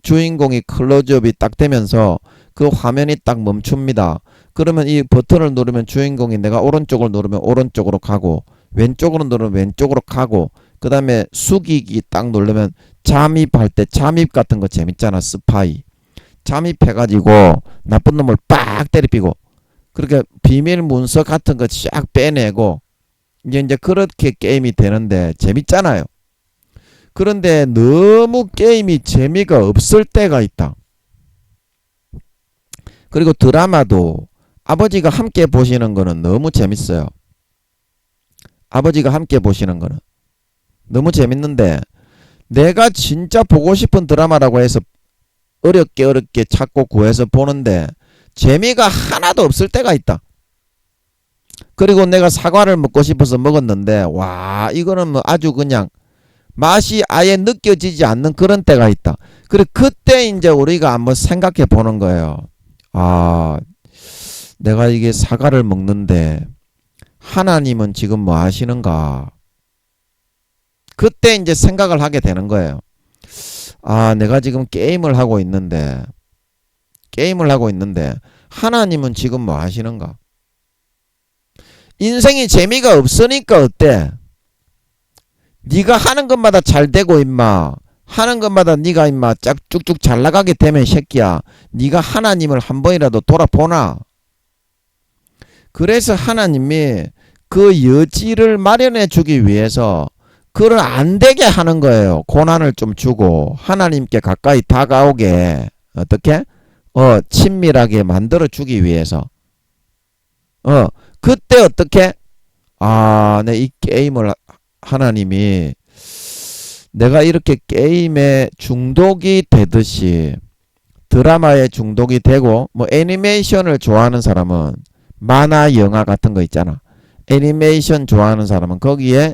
주인공이 클로즈업이 딱 되면서 그 화면이 딱 멈춥니다. 그러면 이 버튼을 누르면 주인공이 내가 오른쪽을 누르면 오른쪽으로 가고 왼쪽으로 누르면 왼쪽으로 가고 그 다음에 숙이기 딱 누르면 잠입할 때 잠입 같은 거 재밌잖아. 스파이 잠입해가지고 나쁜 놈을 빡 때리피고 그렇게 비밀 문서 같은 거 쫙 빼내고 이제 그렇게 게임이 되는데 재밌잖아요. 그런데 너무 게임이 재미가 없을 때가 있다. 그리고 드라마도 아버지가 함께 보시는 거는 너무 재밌어요. 아버지가 함께 보시는 거는 너무 재밌는데 내가 진짜 보고 싶은 드라마라고 해서 어렵게 찾고 구해서 보는데 재미가 하나도 없을 때가 있다. 그리고 내가 사과를 먹고 싶어서 먹었는데 와 이거는 뭐 아주 그냥 맛이 아예 느껴지지 않는 그런 때가 있다. 그리고 그때 이제 우리가 한번 생각해 보는 거예요. 아, 내가 이게 사과를 먹는데 하나님은 지금 뭐 하시는가? 그때 이제 생각을 하게 되는 거예요. 아, 내가 지금 게임을 하고 있는데 하나님은 지금 뭐 하시는가? 인생이 재미가 없으니까 어때? 네가 하는 것마다 잘 되고 임마 하는 것마다 네가 임마 쫙 쭉쭉 잘 나가게 되면 새끼야 네가 하나님을 한 번이라도 돌아보나? 그래서 하나님이 그 여지를 마련해 주기 위해서 그걸 안 되게 하는 거예요. 고난을 좀 주고 하나님께 가까이 다가오게 어떻게? 친밀하게 만들어 주기 위해서 그때 어떻게? 아, 내 이 게임을 하나님이 내가 이렇게 게임에 중독이 되듯이 드라마에 중독이 되고 뭐 애니메이션을 좋아하는 사람은 만화 영화 같은 거 있잖아. 애니메이션 좋아하는 사람은 거기에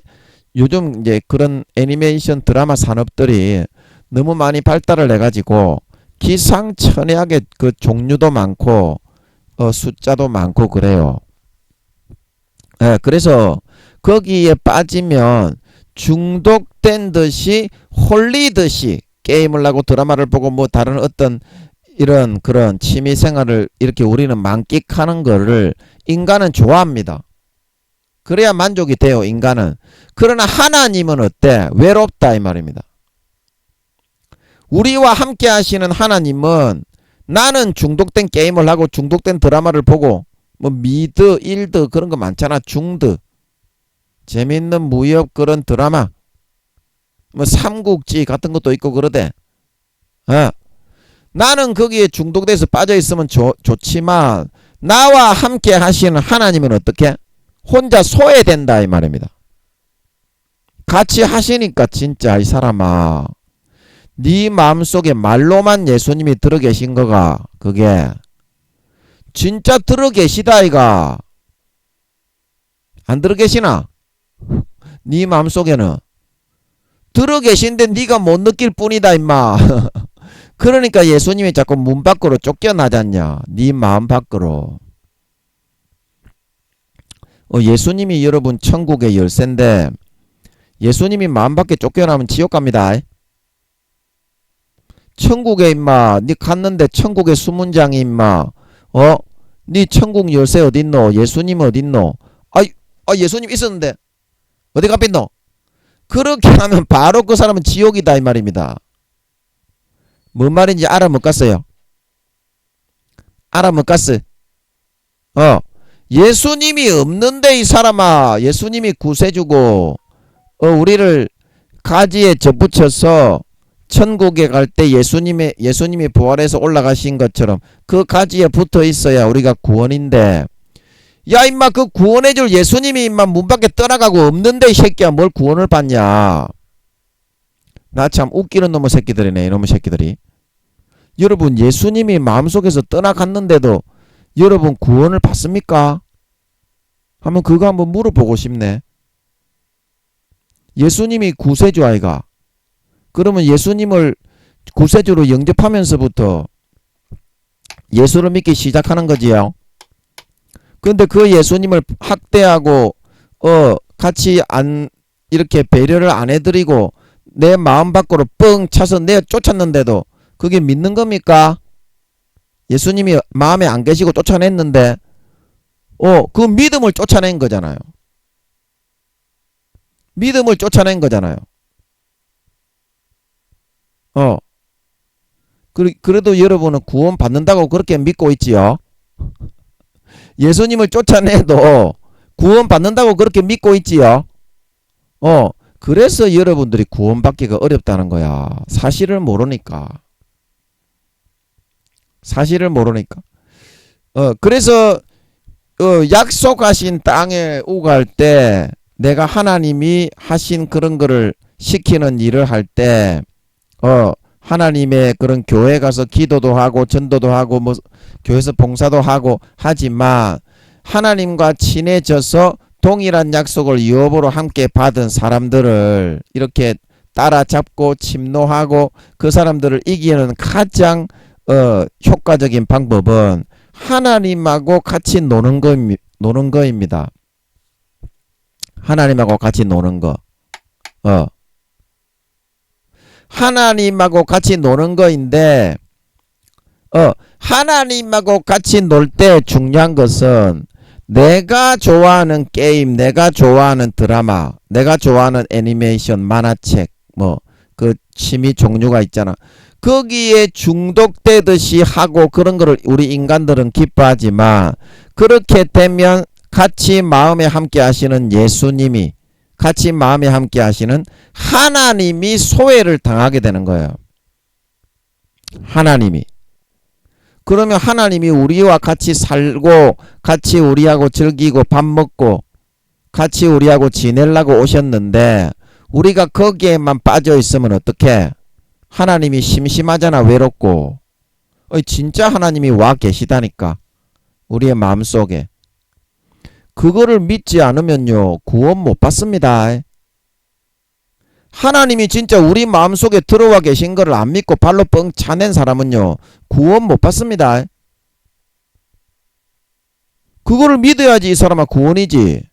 요즘 이제 그런 애니메이션 드라마 산업들이 너무 많이 발달을 해가지고 기상천외하게 그 종류도 많고 숫자도 많고 그래요. 그래서 거기에 빠지면 중독된 듯이 홀리듯이 게임을 하고 드라마를 보고 뭐 다른 어떤 이런 그런 취미생활을 이렇게 우리는 만끽하는 거를 인간은 좋아합니다. 그래야 만족이 돼요, 인간은. 그러나 하나님은 어때? 외롭다 이 말입니다. 우리와 함께 하시는 하나님은 나는 중독된 게임을 하고 중독된 드라마를 보고 뭐 미드, 일드 그런 거 많잖아. 중드. 재밌는 무협 그런 드라마. 뭐 삼국지 같은 것도 있고 그러대. 나는 거기에 중독돼서 빠져있으면 좋지만 나와 함께 하시는 하나님은 어떻게? 혼자 소외된다 이 말입니다. 같이 하시니까 진짜 이 사람아 네 마음속에 말로만 예수님이 들어 계신 거가 그게 진짜 들어 계시다 이가 안 들어 계시나? 네 마음속에는 들어 계신데 네가 못 느낄 뿐이다 임마. 그러니까 예수님이 자꾸 문 밖으로 쫓겨나잖냐. 네 마음 밖으로. 예수님이 여러분 천국의 열쇠인데 예수님이 마음 밖에 쫓겨나면 지옥 갑니다. 천국에 임마 니 갔는데 천국의 수문장이 임마 니 천국 열쇠 어딨노? 예수님 어딨노? 예수님 있었는데 어디 갔겠노? 그렇게 하면 바로 그 사람은 지옥이다 이 말입니다. 뭔 말인지 알아 못 갔어요? 알아 못 갔어? 예수님이 없는데 이 사람아. 예수님이 구세주고 우리를 가지에 접붙여서 천국에 갈 때 예수님이 부활해서 올라가신 것처럼 그 가지에 붙어 있어야 우리가 구원인데, 야 임마 그 구원해줄 예수님이 임마 문 밖에 떠나가고 없는데 이 새끼야 뭘 구원을 받냐. 나 참 웃기는 놈의 새끼들이네 이놈의 새끼들이. 여러분 예수님이 마음속에서 떠나갔는데도 여러분 구원을 받습니까? 한번 그거 한번 물어보고 싶네. 예수님이 구세주 아이가. 그러면 예수님을 구세주로 영접하면서부터 예수를 믿기 시작하는 거지요. 근데 그 예수님을 학대하고 같이 이렇게 배려를 안 해드리고 내 마음 밖으로 뻥 차서 내어 쫓았는데도 그게 믿는 겁니까? 예수님이 마음에 안 계시고 쫓아냈는데 그 믿음을 쫓아낸 거잖아요. 믿음을 쫓아낸 거잖아요. 그래도 여러분은 구원 받는다고 그렇게 믿고 있지요. 예수님을 쫓아내도 구원 받는다고 그렇게 믿고 있지요. 그래서 여러분들이 구원 받기가 어렵다는 거야. 사실을 모르니까. 사실을 모르니까. 그래서 약속하신 땅에 오갈 때 내가 하나님이 하신 그런 거를 시키는 일을 할 때 하나님의 그런 교회 가서 기도도 하고 전도도 하고 뭐 교회에서 봉사도 하고 하지만 하나님과 친해져서 동일한 약속을 유업으로 함께 받은 사람들을 이렇게 따라잡고 침노하고 그 사람들을 이기는 가장 효과적인 방법은 하나님하고 같이 노는 거입니다. 하나님하고 같이 노는 거. 하나님하고 같이 노는 거인데 하나님하고 같이 놀 때 중요한 것은 내가 좋아하는 게임, 내가 좋아하는 드라마, 내가 좋아하는 애니메이션, 만화책, 뭐 그 취미 종류가 있잖아. 거기에 중독되듯이 하고 그런 거를 우리 인간들은 기뻐하지만 그렇게 되면 같이 마음에 함께 하시는 예수님이, 같이 마음에 함께 하시는 하나님이 소외를 당하게 되는 거예요. 하나님이. 그러면 하나님이 우리와 같이 살고 같이 우리하고 즐기고 밥 먹고 같이 우리하고 지내려고 오셨는데 우리가 거기에만 빠져 있으면 어떡해? 하나님이 심심하잖아. 외롭고. 진짜 하나님이 와 계시다니까. 우리의 마음속에. 그거를 믿지 않으면요 구원 못 받습니다. 하나님이 진짜 우리 마음속에 들어와 계신 거를 안 믿고 발로 뻥 차낸 사람은요 구원 못 받습니다. 그거를 믿어야지 이 사람아 구원이지.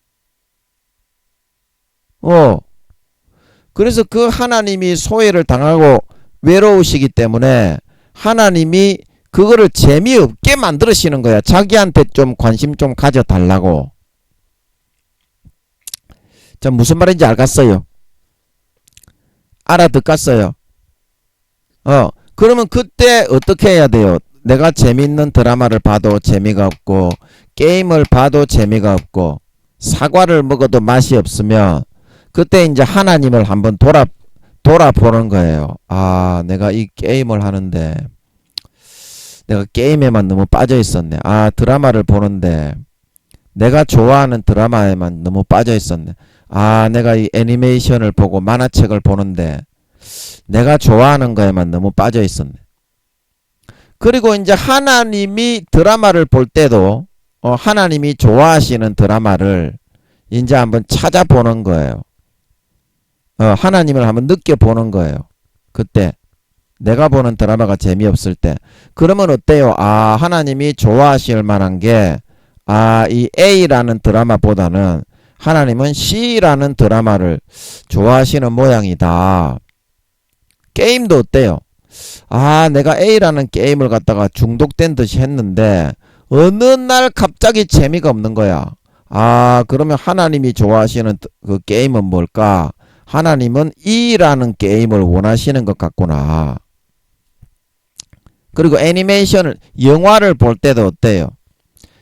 그래서 그 하나님이 소외를 당하고 외로우시기 때문에 하나님이 그거를 재미없게 만들으시는 거야. 자기한테 좀 관심 좀 가져달라고. 자, 무슨 말인지 알겠어요? 알아듣겠어요? 그러면 그때 어떻게 해야 돼요? 내가 재밌는 드라마를 봐도 재미가 없고 게임을 봐도 재미가 없고 사과를 먹어도 맛이 없으면 그때 이제 하나님을 한번 돌아보는 거예요. 아, 내가 이 게임을 하는데 내가 게임에만 너무 빠져 있었네. 아, 드라마를 보는데 내가 좋아하는 드라마에만 너무 빠져 있었네. 아, 내가 이 애니메이션을 보고 만화책을 보는데 내가 좋아하는 거에만 너무 빠져 있었네. 그리고 이제 하나님이 드라마를 볼 때도 하나님이 좋아하시는 드라마를 이제 한번 찾아보는 거예요. 하나님을 한번 느껴보는 거예요. 그때 내가 보는 드라마가 재미없을 때. 그러면 어때요? 아, 하나님이 좋아하실 만한 게 이 A라는 드라마보다는 하나님은 C라는 드라마를 좋아하시는 모양이다. 게임도 어때요? 아, 내가 A라는 게임을 갖다가 중독된 듯이 했는데 어느 날 갑자기 재미가 없는 거야. 아, 그러면 하나님이 좋아하시는 그 게임은 뭘까? 하나님은 이라는 게임을 원하시는 것 같구나. 그리고 애니메이션을, 영화를 볼 때도 어때요?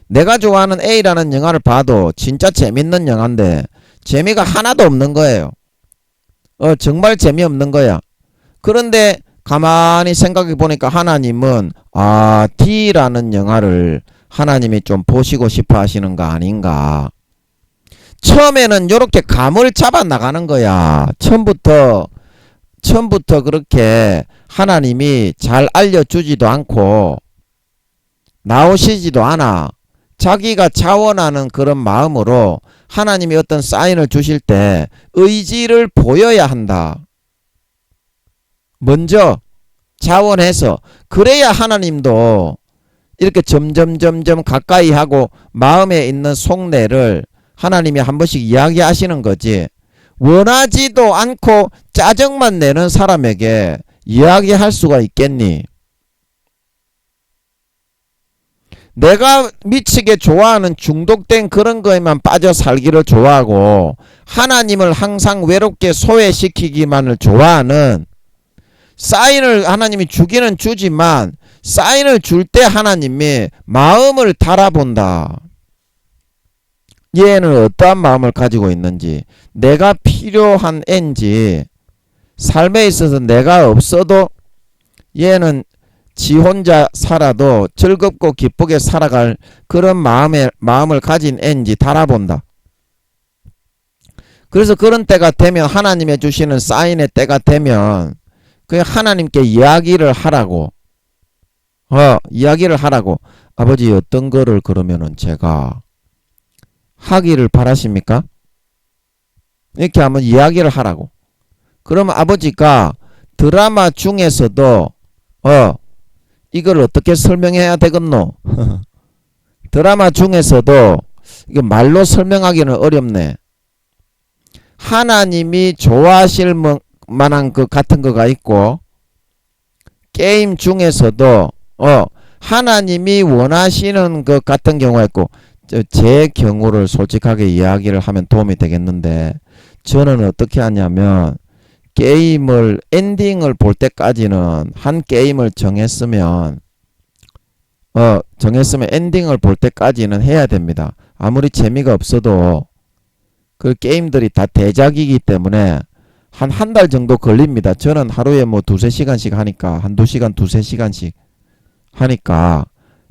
내가 좋아하는 A라는 영화를 봐도 진짜 재밌는 영화인데 재미가 하나도 없는 거예요. 정말 재미없는 거야. 그런데 가만히 생각해 보니까 하나님은 D라는 영화를 하나님이 좀 보시고 싶어 하시는 거 아닌가. 처음에는 이렇게 감을 잡아 나가는 거야. 처음부터 그렇게 하나님이 잘 알려주지도 않고 나오시지도 않아. 자기가 자원하는 그런 마음으로 하나님이 어떤 사인을 주실 때 의지를 보여야 한다. 먼저 자원해서, 그래야 하나님도 이렇게 점점 가까이 하고 마음에 있는 속내를 하나님이 한 번씩 이야기하시는 거지. 원하지도 않고 짜증만 내는 사람에게 이야기할 수가 있겠니? 내가 미치게 좋아하는 중독된 그런 거에만 빠져 살기를 좋아하고 하나님을 항상 외롭게 소외시키기만을 좋아하는, 사인을 하나님이 주기는 주지만 사인을 줄 때 하나님이 마음을 달아본다. 얘는 어떠한 마음을 가지고 있는지, 내가 필요한 애인지, 삶에 있어서 내가 없어도 얘는 지 혼자 살아도 즐겁고 기쁘게 살아갈 그런 마음을 가진 애인지 달아본다. 그래서 그런 때가 되면, 하나님의 주시는 사인의 때가 되면 그냥 하나님께 이야기를 하라고. 이야기를 하라고. 아버지, 어떤 거를 그러면은 제가 하기를 바라십니까? 이렇게 한번 이야기를 하라고. 그러면 아버지가 드라마 중에서도 이걸 어떻게 설명해야 되겠노? 드라마 중에서도 이거 말로 설명하기는 어렵네. 하나님이 좋아하실 만한 것 같은 거가 있고, 게임 중에서도 하나님이 원하시는 것 같은 경우가 있고, 제 경우를 솔직하게 이야기를 하면 도움이 되겠는데, 저는 어떻게 하냐면 게임을 엔딩을 볼 때까지는, 한 게임을 정했으면 엔딩을 볼 때까지는 해야 됩니다. 아무리 재미가 없어도 그 게임들이 다 대작이기 때문에 한 달 정도 걸립니다. 저는 하루에 뭐 2-3시간씩 하니까, 한두 시간 2-3시간씩 하니까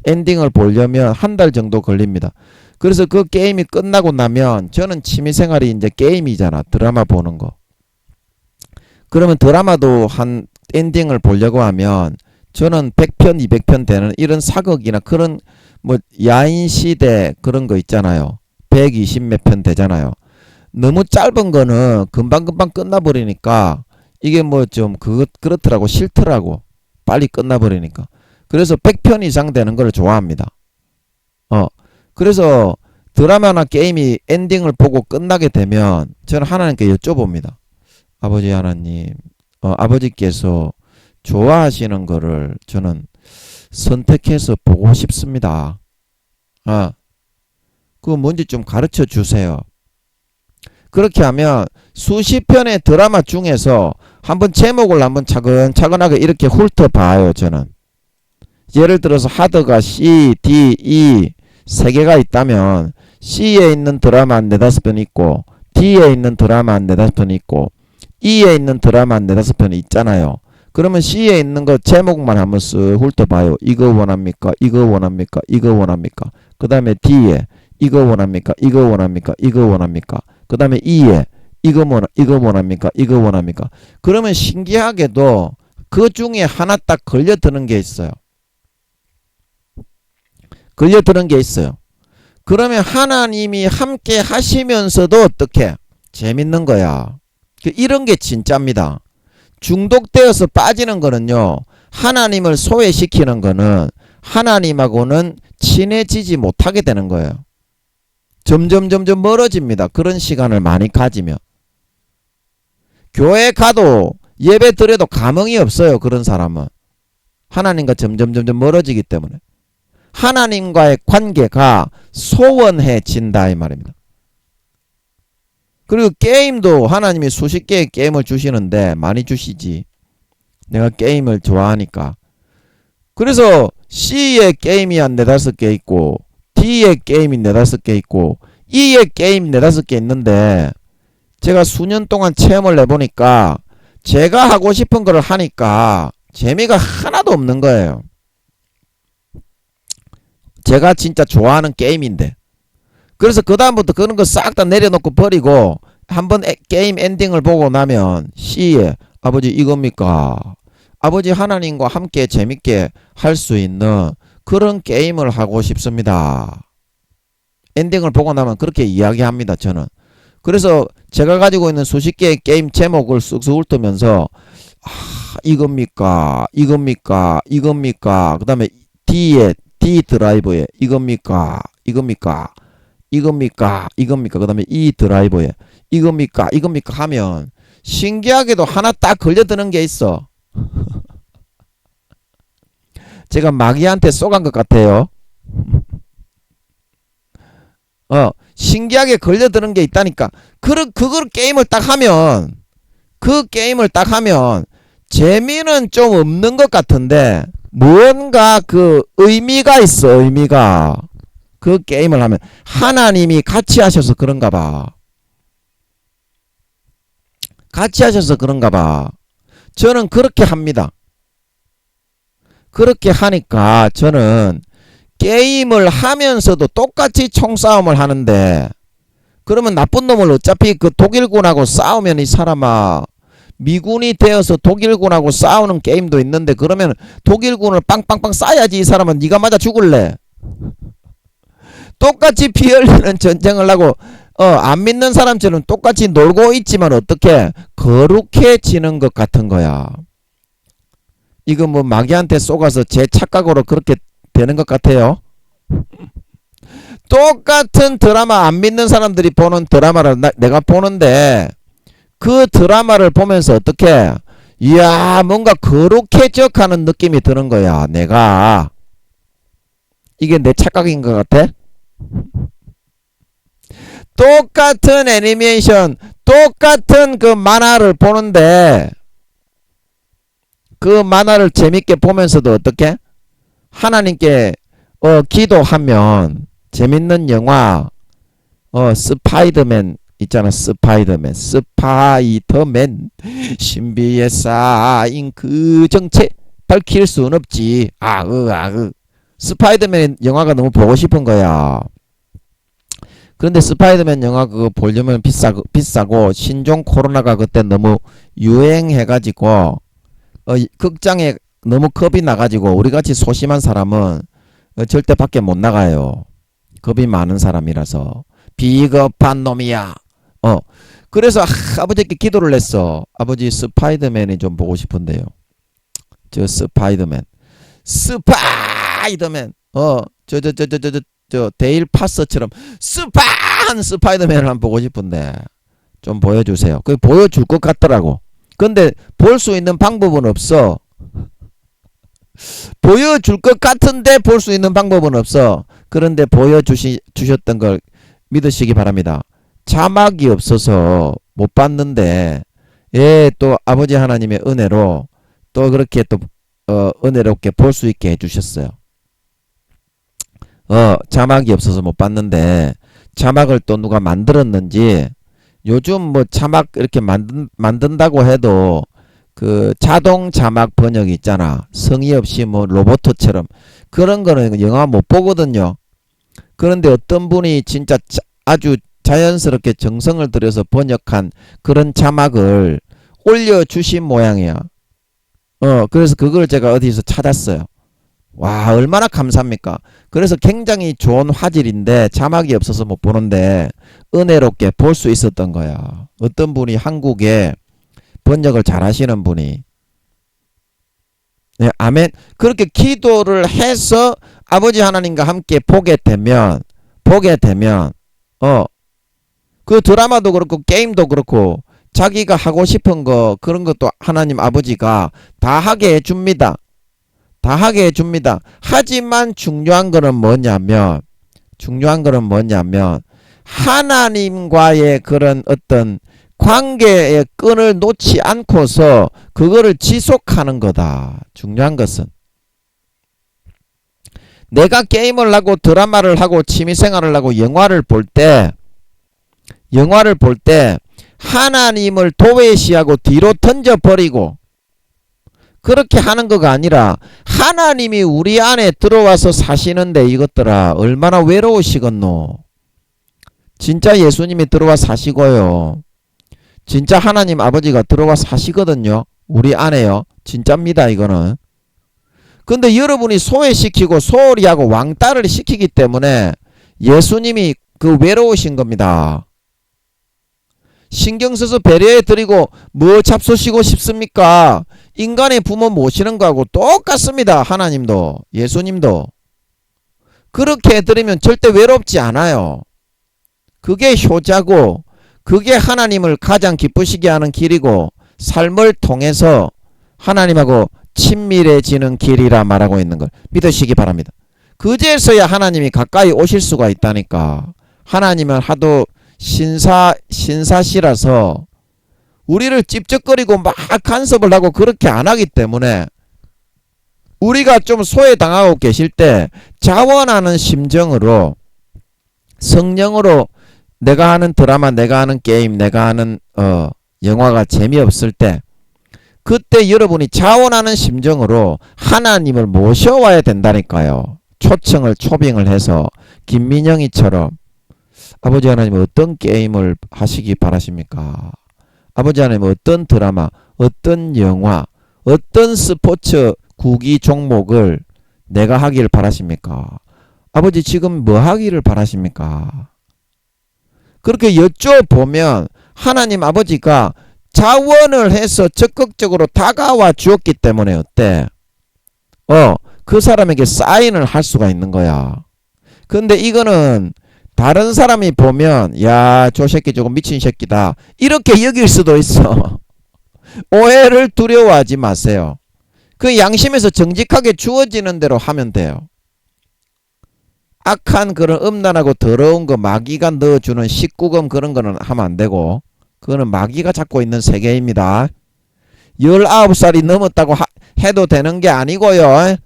엔딩을 보려면 한 달 정도 걸립니다. 그래서 그 게임이 끝나고 나면, 저는 취미생활이 이제 게임이잖아. 드라마 보는 거. 그러면 드라마도 한 엔딩을 보려고 하면 저는 100편 200편 되는 이런 사극이나 그런 뭐 야인시대 그런 거 있잖아요. 120 몇 편 되잖아요. 너무 짧은 거는 금방금방 끝나버리니까 이게 뭐 좀 그렇더라고. 싫더라고. 빨리 끝나버리니까. 그래서 100편 이상 되는 걸 좋아합니다. 그래서 드라마나 게임이 엔딩을 보고 끝나게 되면 저는 하나님께 여쭤봅니다. 아버지 하나님, 아버지께서 좋아하시는 거를 저는 선택해서 보고 싶습니다. 그거 뭔지 좀 가르쳐 주세요. 그렇게 하면 수십 편의 드라마 중에서 한번 제목을 한번 차근차근하게 이렇게 훑어봐요. 저는 예를 들어서 하드가 C, D, E 세 개가 있다면 C에 있는 드라마 한 4-5편 있고, D에 있는 드라마 한 4-5편 있고, E에 있는 드라마 한 4-5편 있잖아요. 그러면 C에 있는 거 제목만 한번 쓱 훑어봐요. 이거 원합니까? 이거 원합니까? 이거 원합니까? 그 다음에 D에 이거 원합니까? 이거 원합니까? 이거 원합니까? 그 다음에 E에 이거 원합니까? 이거 원합니까? 그러면 신기하게도 그 중에 하나 딱 걸려드는 게 있어요. 그러면 하나님이 함께 하시면서도 어떻게? 재밌는 거야. 이런 게 진짜입니다. 중독되어서 빠지는 거는요, 하나님을 소외시키는 거는 하나님하고는 친해지지 못하게 되는 거예요. 점점 멀어집니다. 그런 시간을 많이 가지면. 교회 가도 예배 드려도 감흥이 없어요. 그런 사람은. 하나님과 점점 멀어지기 때문에. 하나님과의 관계가 소원해진다 이 말입니다. 그리고 게임도 하나님이 수십 개의 게임을 주시는데 많이 주시지. 내가 게임을 좋아하니까. 그래서 C의 게임이 한 네다섯 개 있고 D의 게임이 네다섯 개 있고 E의 게임 네다섯 개 있는데 제가 수년 동안 체험을 해보니까 제가 하고 싶은 걸 하니까 재미가 하나도 없는 거예요. 제가 진짜 좋아하는 게임인데. 그래서 그 다음부터 그런 거 싹 다 내려놓고 버리고 한번 게임 엔딩을 보고 나면 C에 아버지 이겁니까? 아버지 하나님과 함께 재밌게 할 수 있는 그런 게임을 하고 싶습니다. 엔딩을 보고 나면 그렇게 이야기합니다. 저는. 그래서 제가 가지고 있는 수십 개의 게임 제목을 쓱쓱 훑으면서 이겁니까? 이겁니까? 이겁니까? 그 다음에 D 드라이버에 이겁니까? 이겁니까? 이겁니까? 이겁니까? 그 다음에 E 드라이버에 이겁니까? 이겁니까? 하면 신기하게도 하나 딱 걸려드는 게 있어. 제가 마귀한테 쏘간 것 같아요. 신기하게 걸려드는 게 있다니까. 그걸 게임을 딱 하면, 그 게임을 딱 하면, 재미는 좀 없는 것 같은데, 뭔가 그 의미가 있어, 의미가. 그 게임을 하면. 하나님이 같이 하셔서 그런가 봐. 같이 하셔서 그런가 봐. 저는 그렇게 합니다. 그렇게 하니까 저는 게임을 하면서도 똑같이 총싸움을 하는데 그러면 나쁜 놈을 어차피 그 독일군하고 싸우면 이 사람아 미군이 되어서 독일군하고 싸우는 게임도 있는데 그러면 독일군을 빵빵빵 쏴야지 이 사람은 네가 맞아 죽을래. 똑같이 피 흘리는 전쟁을 하고 안 믿는 사람처럼 똑같이 놀고 있지만 어떻게 거룩해지는 것 같은 거야. 이거 뭐 마귀한테 쏘가서 제 착각으로 그렇게 되는 것 같아요. 똑같은 드라마 안 믿는 사람들이 보는 드라마를 내가 보는데 그 드라마를 보면서 어떻게 이야 뭔가 거룩해져 가는 느낌이 드는 거야. 내가 이게 내 착각인 것 같아? 똑같은 애니메이션 똑같은 그 만화를 보는데 그 만화를 재밌게 보면서도 어떻게 하나님께 기도하면 재밌는 영화 스파이더맨 있잖아. 스파이더맨 신비에 쌓인 그 정체 밝힐 순 없지. 스파이더맨 영화가 너무 보고 싶은 거야. 그런데 스파이더맨 영화 그거 보려면 비싸고 신종 코로나가 그때 너무 유행해가지고 극장에 너무 겁이 나가지고 우리같이 소심한 사람은 절대 밖에 못 나가요. 겁이 많은 사람이라서. 비겁한 놈이야. 그래서 아버지께 기도를 했어. 아버지 스파이더맨이 좀 보고 싶은데요. 저 스파이더맨 저 데일 파서처럼 스파이더맨을 한번 보고 싶은데 좀 보여주세요. 그게 보여줄 것 같더라고. 근데 볼 수 있는 방법은 없어. 보여줄 것 같은데 볼 수 있는 방법은 없어. 그런데 보여주셨던 걸 믿으시기 바랍니다. 자막이 없어서 못 봤는데 또 아버지 하나님의 은혜로 또 그렇게 또 은혜롭게 볼 수 있게 해주셨어요. 자막이 없어서 못 봤는데 자막을 또 누가 만들었는지 요즘 뭐 자막 이렇게 만든다고 해도 그 자동 자막 번역 있잖아. 성의 없이 뭐 로봇처럼 그런 거는 영화 못 보거든요. 그런데 어떤 분이 진짜 아주 자연스럽게 정성을 들여서 번역한 그런 자막을 올려주신 모양이야. 그래서 그걸 제가 어디서 찾았어요. 와 얼마나 감사합니까. 그래서 굉장히 좋은 화질인데 자막이 없어서 못 보는데 은혜롭게 볼 수 있었던 거야. 어떤 분이 한국에 번역을 잘 하시는 분이 아멘. 그렇게 기도를 해서 아버지 하나님과 함께 보게 되면 그 드라마도 그렇고 게임도 그렇고 자기가 하고 싶은 거 그런 것도 하나님 아버지가 다 하게 해줍니다. 다 하게 해줍니다. 하지만 중요한 거는 뭐냐면 하나님과의 그런 어떤 관계의 끈을 놓지 않고서 그거를 지속하는 거다. 중요한 것은 내가 게임을 하고 드라마를 하고 취미생활을 하고 영화를 볼 때 하나님을 도외시하고 뒤로 던져버리고 그렇게 하는 거가 아니라 하나님이 우리 안에 들어와서 사시는데 이것들아 얼마나 외로우시겠노. 진짜 예수님이 들어와 사시고요. 진짜 하나님 아버지가 들어와 사시거든요. 우리 안에요. 진짜입니다 이거는. 근데 여러분이 소외시키고 소홀히 하고 왕따를 시키기 때문에 예수님이 그 외로우신 겁니다. 신경 써서 배려해 드리고 뭐 잡수시고 싶습니까? 인간의 부모 모시는 거하고 똑같습니다. 하나님도 예수님도. 그렇게 해드리면 절대 외롭지 않아요. 그게 효자고 그게 하나님을 가장 기쁘시게 하는 길이고 삶을 통해서 하나님하고 친밀해지는 길이라 말하고 있는 걸 믿으시기 바랍니다. 그제서야 하나님이 가까이 오실 수가 있다니까. 하나님은 하도 신사시라서 우리를 찝쩍거리고 막 간섭을 하고 그렇게 안 하기 때문에 우리가 좀 소외당하고 계실 때 자원하는 심정으로 성령으로 내가 하는 드라마, 내가 하는 게임, 내가 하는 영화가 재미없을 때 그때 여러분이 자원하는 심정으로 하나님을 모셔와야 된다니까요. 초빙을 해서 김민영이처럼 아버지 하나님 어떤 게임을 하시기 바라십니까? 아버지 하나님 어떤 드라마, 어떤 영화, 어떤 스포츠 구기 종목을 내가 하기를 바라십니까? 아버지 지금 뭐 하기를 바라십니까? 그렇게 여쭤보면 하나님 아버지가 자원을 해서 적극적으로 다가와 주었기 때문에 어때? 그 사람에게 사인을 할 수가 있는 거야. 근데 이거는 다른 사람이 보면 야, 저 새끼 조금 미친 새끼다 이렇게 여길 수도 있어. 오해를 두려워하지 마세요. 그 양심에서 정직하게 주어지는 대로 하면 돼요. 악한 그런 음란하고 더러운 거 마귀가 넣어주는 19금 그런 거는 하면 안 되고 그거는 마귀가 잡고 있는 세계입니다. 19살이 넘었다고 해도 되는 게 아니고요.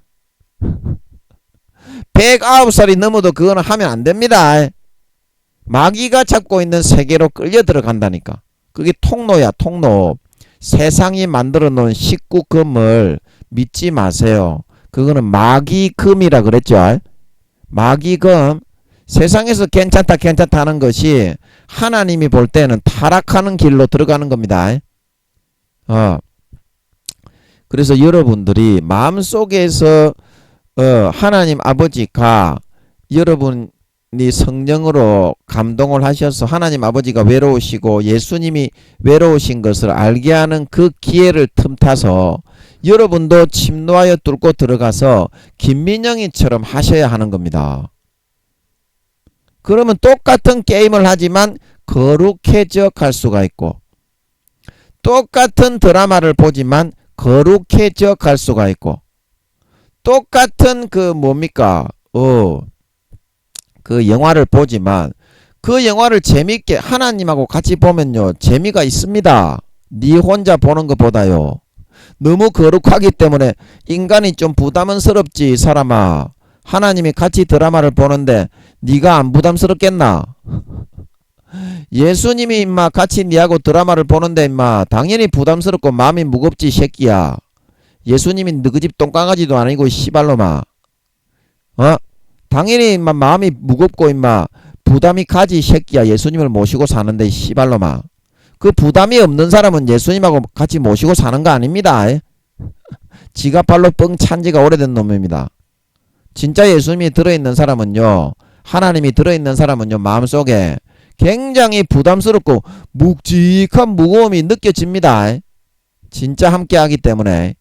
109살이 넘어도 그거는 하면 안 됩니다. 마귀가 잡고 있는 세계로 끌려 들어간다니까. 그게 통로야, 통로. 세상이 만들어 놓은 19금을 믿지 마세요. 그거는 마귀금이라 그랬죠. 마귀금. 세상에서 괜찮다 하는 것이 하나님이 볼 때는 타락하는 길로 들어가는 겁니다. 그래서 여러분들이 마음속에서 하나님 아버지가 여러분이 성령으로 감동을 하셔서 하나님 아버지가 외로우시고 예수님이 외로우신 것을 알게 하는 그 기회를 틈타서 여러분도 침노하여 뚫고 들어가서 김민영이처럼 하셔야 하는 겁니다. 그러면 똑같은 게임을 하지만 거룩해져 갈 수가 있고 똑같은 드라마를 보지만 거룩해져 갈 수가 있고 똑같은 그 영화를 보지만 그 영화를 재밌게 하나님하고 같이 보면요 재미가 있습니다. 네 혼자 보는 것보다요. 너무 거룩하기 때문에 인간이 좀 부담스럽지 사람아. 하나님이 같이 드라마를 보는데 네가 안 부담스럽겠나? 예수님이 임마 같이 니하고 드라마를 보는데 임마 당연히 부담스럽고 마음이 무겁지 새끼야. 예수님이 너희 집 똥강아지도 아니고 씨발로마. 당연히 임마 마음이 무겁고 임마 부담이 가지 새끼야. 예수님을 모시고 사는데 씨발로마. 그 부담이 없는 사람은 예수님하고 같이 모시고 사는 거 아닙니다. 지가 발로 뻥 찬 지가 오래된 놈입니다. 진짜 예수님이 들어있는 사람은요, 하나님이 들어있는 사람은요, 마음속에 굉장히 부담스럽고 묵직한 무거움이 느껴집니다. 진짜 함께하기 때문에.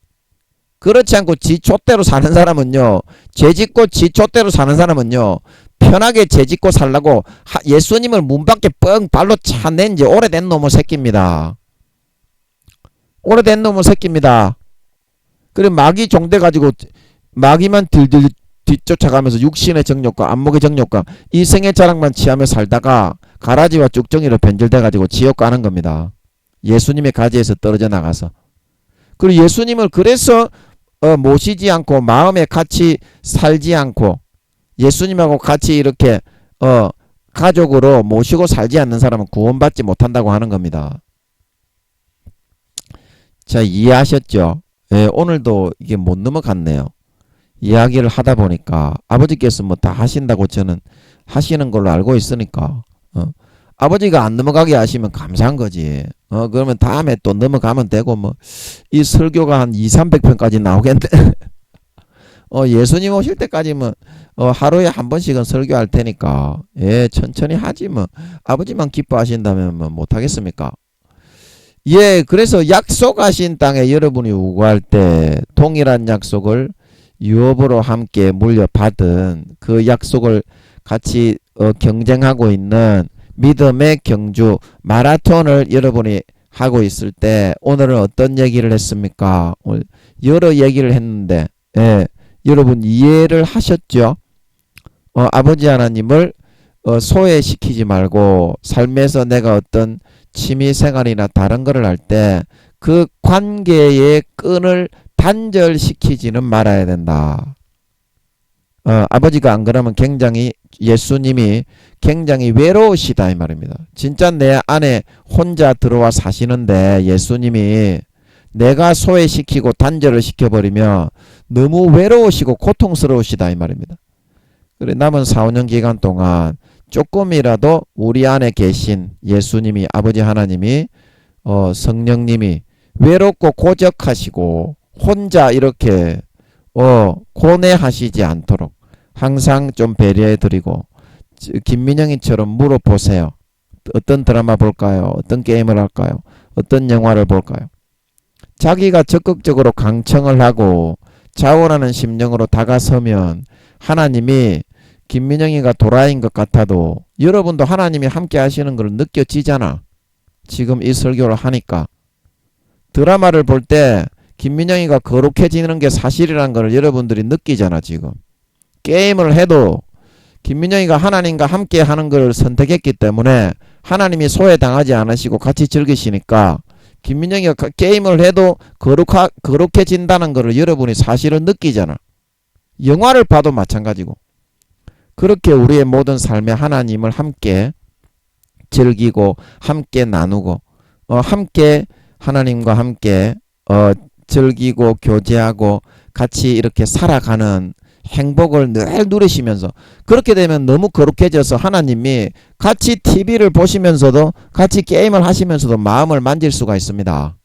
그렇지 않고 지 좆대로 사는 사람은요, 죄짓고 지 좆대로 사는 사람은요, 편하게 죄짓고 살라고 예수님을 문 밖에 뻥 발로 차낸 지 오래된 놈의 새끼입니다. 오래된 놈의 새끼입니다. 그래 마귀 종돼가지고 마귀만 들들 뒤쫓아가면서 육신의 정욕과 안목의 정욕과 이 생의 자랑만 취하며 살다가 가라지와 쭉정이로 변질돼가지고 지옥 가는 겁니다. 예수님의 가지에서 떨어져 나가서. 그리고 예수님을 그래서 모시지 않고 마음에 같이 살지 않고 예수님하고 같이 이렇게 가족으로 모시고 살지 않는 사람은 구원받지 못한다고 하는 겁니다. 자, 이해하셨죠? 예, 오늘도 이게 못 넘어갔네요. 이야기를 하다 보니까 아버지께서 뭐 다 하신다고 저는 하시는 걸로 알고 있으니까 아버지가 안 넘어가게 하시면 감사한 거지. 그러면 다음에 또 넘어가면 되고 뭐 이 설교가 한 200~300편까지 나오겠네. 예수님 오실 때까지면 하루에 한 번씩은 설교할 테니까 예, 천천히 하지 뭐. 아버지만 기뻐하신다면 뭐 못하겠습니까? 예, 그래서 약속하신 땅에 여러분이 우거할 때 동일한 약속을 유업으로 함께 물려받은 그 약속을 같이 경쟁하고 있는 믿음의 경주 마라톤을 여러분이 하고 있을 때 오늘은 어떤 얘기를 했습니까? 오늘 여러 얘기를 했는데 예, 여러분 이해를 하셨죠? 아버지 하나님을 소외시키지 말고 삶에서 내가 어떤 취미생활이나 다른 거를 할 때 그 관계의 끈을 단절시키지는 말아야 된다. 아버지가 안 그러면 굉장히 예수님이 굉장히 외로우시다 이 말입니다. 진짜 내 안에 혼자 들어와 사시는데 예수님이 내가 소외시키고 단절을 시켜버리면 너무 외로우시고 고통스러우시다 이 말입니다. 그래 남은 4~5년 기간 동안 조금이라도 우리 안에 계신 예수님이 아버지 하나님이 성령님이 외롭고 고적하시고 혼자 이렇게 고뇌하시지 않도록 항상 좀 배려해 드리고 김민영이처럼 물어보세요. 어떤 드라마 볼까요? 어떤 게임을 할까요? 어떤 영화를 볼까요? 자기가 적극적으로 강청을 하고 자원하는 심령으로 다가서면 하나님이 김민영이가 도라이인 것 같아도 여러분도 하나님이 함께 하시는 걸 느껴지잖아. 지금 이 설교를 하니까. 드라마를 볼 때 김민영이가 거룩해지는 게 사실이라는 걸 여러분들이 느끼잖아. 지금 게임을 해도 김민영이가 하나님과 함께 하는 걸 선택했기 때문에 하나님이 소외당하지 않으시고 같이 즐기시니까 김민영이가 게임을 해도 거룩해진다는 걸 여러분이 사실은 느끼잖아. 영화를 봐도 마찬가지고. 그렇게 우리의 모든 삶에 하나님을 함께 즐기고 함께 나누고 함께 하나님과 함께 즐기고 교제하고 같이 이렇게 살아가는 행복을 늘 누리시면서 그렇게 되면 너무 거룩해져서 하나님이 같이 TV를 보시면서도 같이 게임을 하시면서도 마음을 만질 수가 있습니다.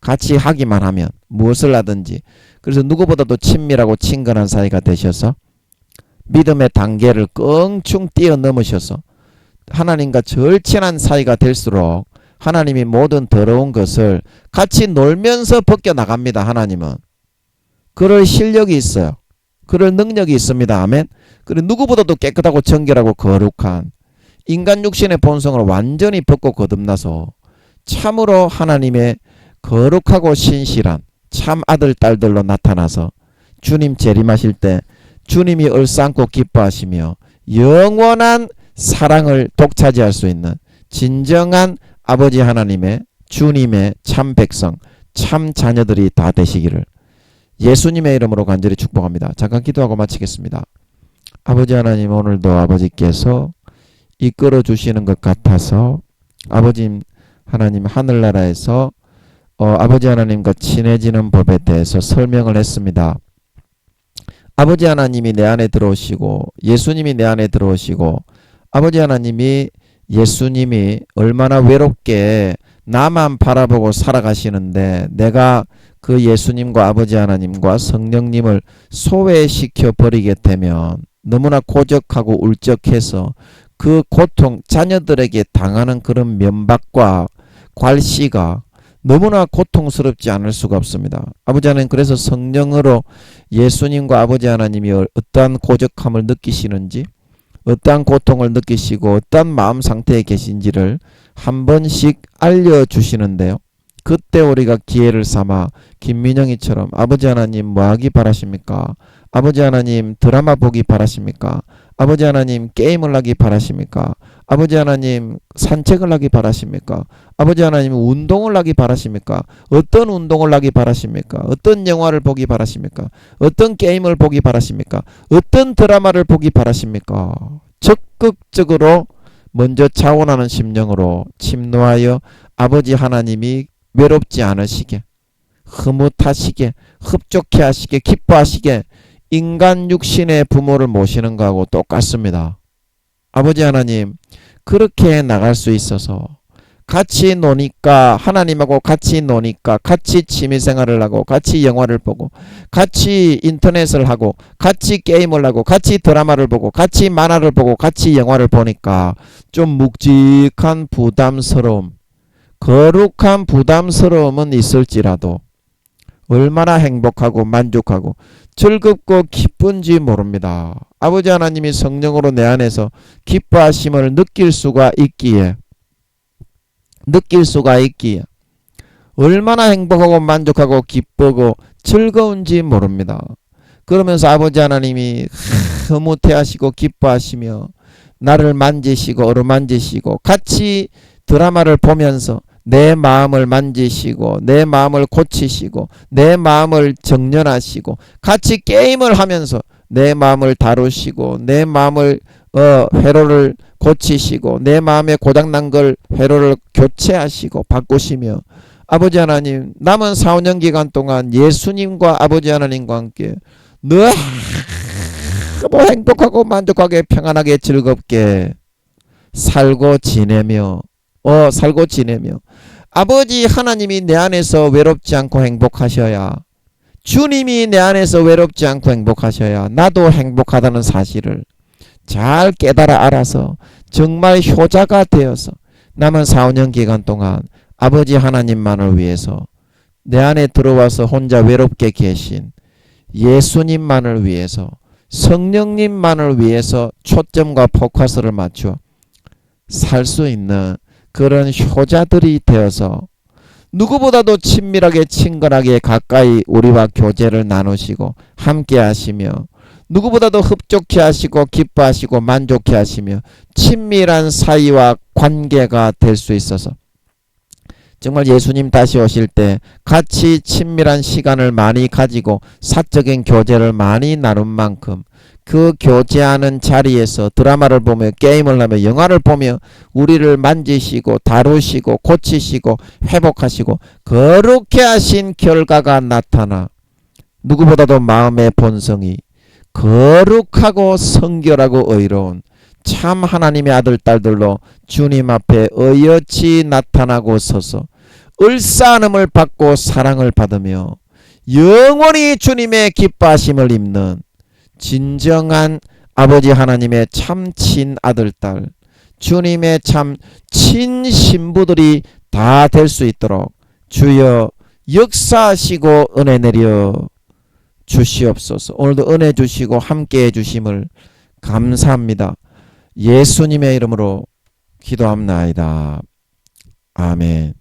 같이 하기만 하면 무엇을 하든지. 그래서 누구보다도 친밀하고 친근한 사이가 되셔서 믿음의 단계를 껑충 뛰어넘으셔서 하나님과 절친한 사이가 될수록 하나님이 모든 더러운 것을 같이 놀면서 벗겨나갑니다. 하나님은. 그럴 실력이 있어요. 그럴 능력이 있습니다. 아멘. 그리고 누구보다도 깨끗하고 정결하고 거룩한 인간 육신의 본성을 완전히 벗고 거듭나서 참으로 하나님의 거룩하고 신실한 참 아들 딸들로 나타나서 주님 재림하실 때 주님이 얼싸안고 기뻐하시며 영원한 사랑을 독차지할 수 있는 진정한 아버지 하나님의 주님의 참 백성 참 자녀들이 다 되시기를 예수님의 이름으로 간절히 축복합니다. 잠깐 기도하고 마치겠습니다. 아버지 하나님 오늘도 아버지께서 이끌어 주시는 것 같아서 아버지 하나님 하늘나라에서 아버지 하나님과 친해지는 법에 대해서 설명을 했습니다. 아버지 하나님이 내 안에 들어오시고 예수님이 내 안에 들어오시고 아버지 하나님이 예수님이 얼마나 외롭게 나만 바라보고 살아가시는데 내가 그 예수님과 아버지 하나님과 성령님을 소외시켜 버리게 되면 너무나 고적하고 울적해서 그 고통 자녀들에게 당하는 그런 면박과 괄시가 너무나 고통스럽지 않을 수가 없습니다. 아버지 하나님 그래서 성령으로 예수님과 아버지 하나님이 어떠한 고적함을 느끼시는지 어떠한 고통을 느끼시고 어떠한 마음 상태에 계신지를 한 번씩 알려주시는데요. 그때 우리가 기회를 삼아 김민영이처럼 아버지 하나님 뭐하기 바라십니까? 아버지 하나님 드라마 보기 바라십니까? 아버지 하나님 게임을 하기 바라십니까? 아버지 하나님 산책을 하기 바라십니까? 아버지 하나님 운동을 하기 바라십니까? 어떤 운동을 하기 바라십니까? 어떤 영화를 보기 바라십니까? 어떤 게임을 보기 바라십니까? 어떤 드라마를 보기 바라십니까? 적극적으로 먼저 자원하는 심령으로 침노하여 아버지 하나님이 외롭지 않으시게, 흐뭇하시게, 흡족해 하시게, 기뻐하시게 인간 육신의 부모를 모시는 거하고 똑같습니다. 아버지 하나님 그렇게 나갈 수 있어서 같이 노니까, 하나님하고 같이 노니까, 같이 취미생활을 하고, 같이 영화를 보고, 같이 인터넷을 하고, 같이 게임을 하고, 같이 드라마를 보고, 같이 만화를 보고, 같이 영화를 보니까 좀 묵직한 부담스러움, 거룩한 부담스러움은 있을지라도 얼마나 행복하고 만족하고 즐겁고 기쁜지 모릅니다. 아버지 하나님이 성령으로 내 안에서 기뻐하심을 느낄 수가 있기에 얼마나 행복하고 만족하고 기쁘고 즐거운지 모릅니다. 그러면서 아버지 하나님이 흐뭇해하시고 기뻐하시며 나를 만지시고 어루만지시고 같이 드라마를 보면서 내 마음을 만지시고 내 마음을 고치시고 내 마음을 정련하시고 같이 게임을 하면서 내 마음을 다루시고 내 마음을 회로를 고치시고 내 마음에 고장난 걸 회로를 교체하시고 바꾸시며 아버지 하나님 남은 4, 5년 기간 동안 예수님과 아버지 하나님과 함께 너무 행복하고 만족하게 평안하게 즐겁게 살고 지내며 아버지 하나님이 내 안에서 외롭지 않고 행복하셔야, 주님이 내 안에서 외롭지 않고 행복하셔야 나도 행복하다는 사실을 잘 깨달아 알아서 정말 효자가 되어서 남은 4, 5년 기간 동안 아버지 하나님만을 위해서 내 안에 들어와서 혼자 외롭게 계신 예수님만을 위해서, 성령님만을 위해서 초점과 포커스를 맞추어 살 수 있는 그런 효자들이 되어서 누구보다도 친밀하게 친근하게 가까이 우리와 교제를 나누시고 함께 하시며 누구보다도 흡족해 하시고 기뻐하시고 만족해 하시며 친밀한 사이와 관계가 될 수 있어서 정말 예수님 다시 오실 때 같이 친밀한 시간을 많이 가지고 사적인 교제를 많이 나눈 만큼 그 교제하는 자리에서 드라마를 보며 게임을 하며 영화를 보며 우리를 만지시고 다루시고 고치시고 회복하시고 거룩해 하신 결과가 나타나 누구보다도 마음의 본성이 거룩하고 성결하고 의로운 참 하나님의 아들 딸들로 주님 앞에 의여치 나타나고 서서 을사함을 받고 사랑을 받으며 영원히 주님의 기뻐하심을 입는 진정한 아버지 하나님의 참 친아들 딸, 주님의 참 친신부들이 다 될 수 있도록 주여 역사하시고 은혜 내려 주시옵소서. 오늘도 은혜 주시고 함께해 주심을 감사합니다. 예수님의 이름으로 기도합나이다. 아멘.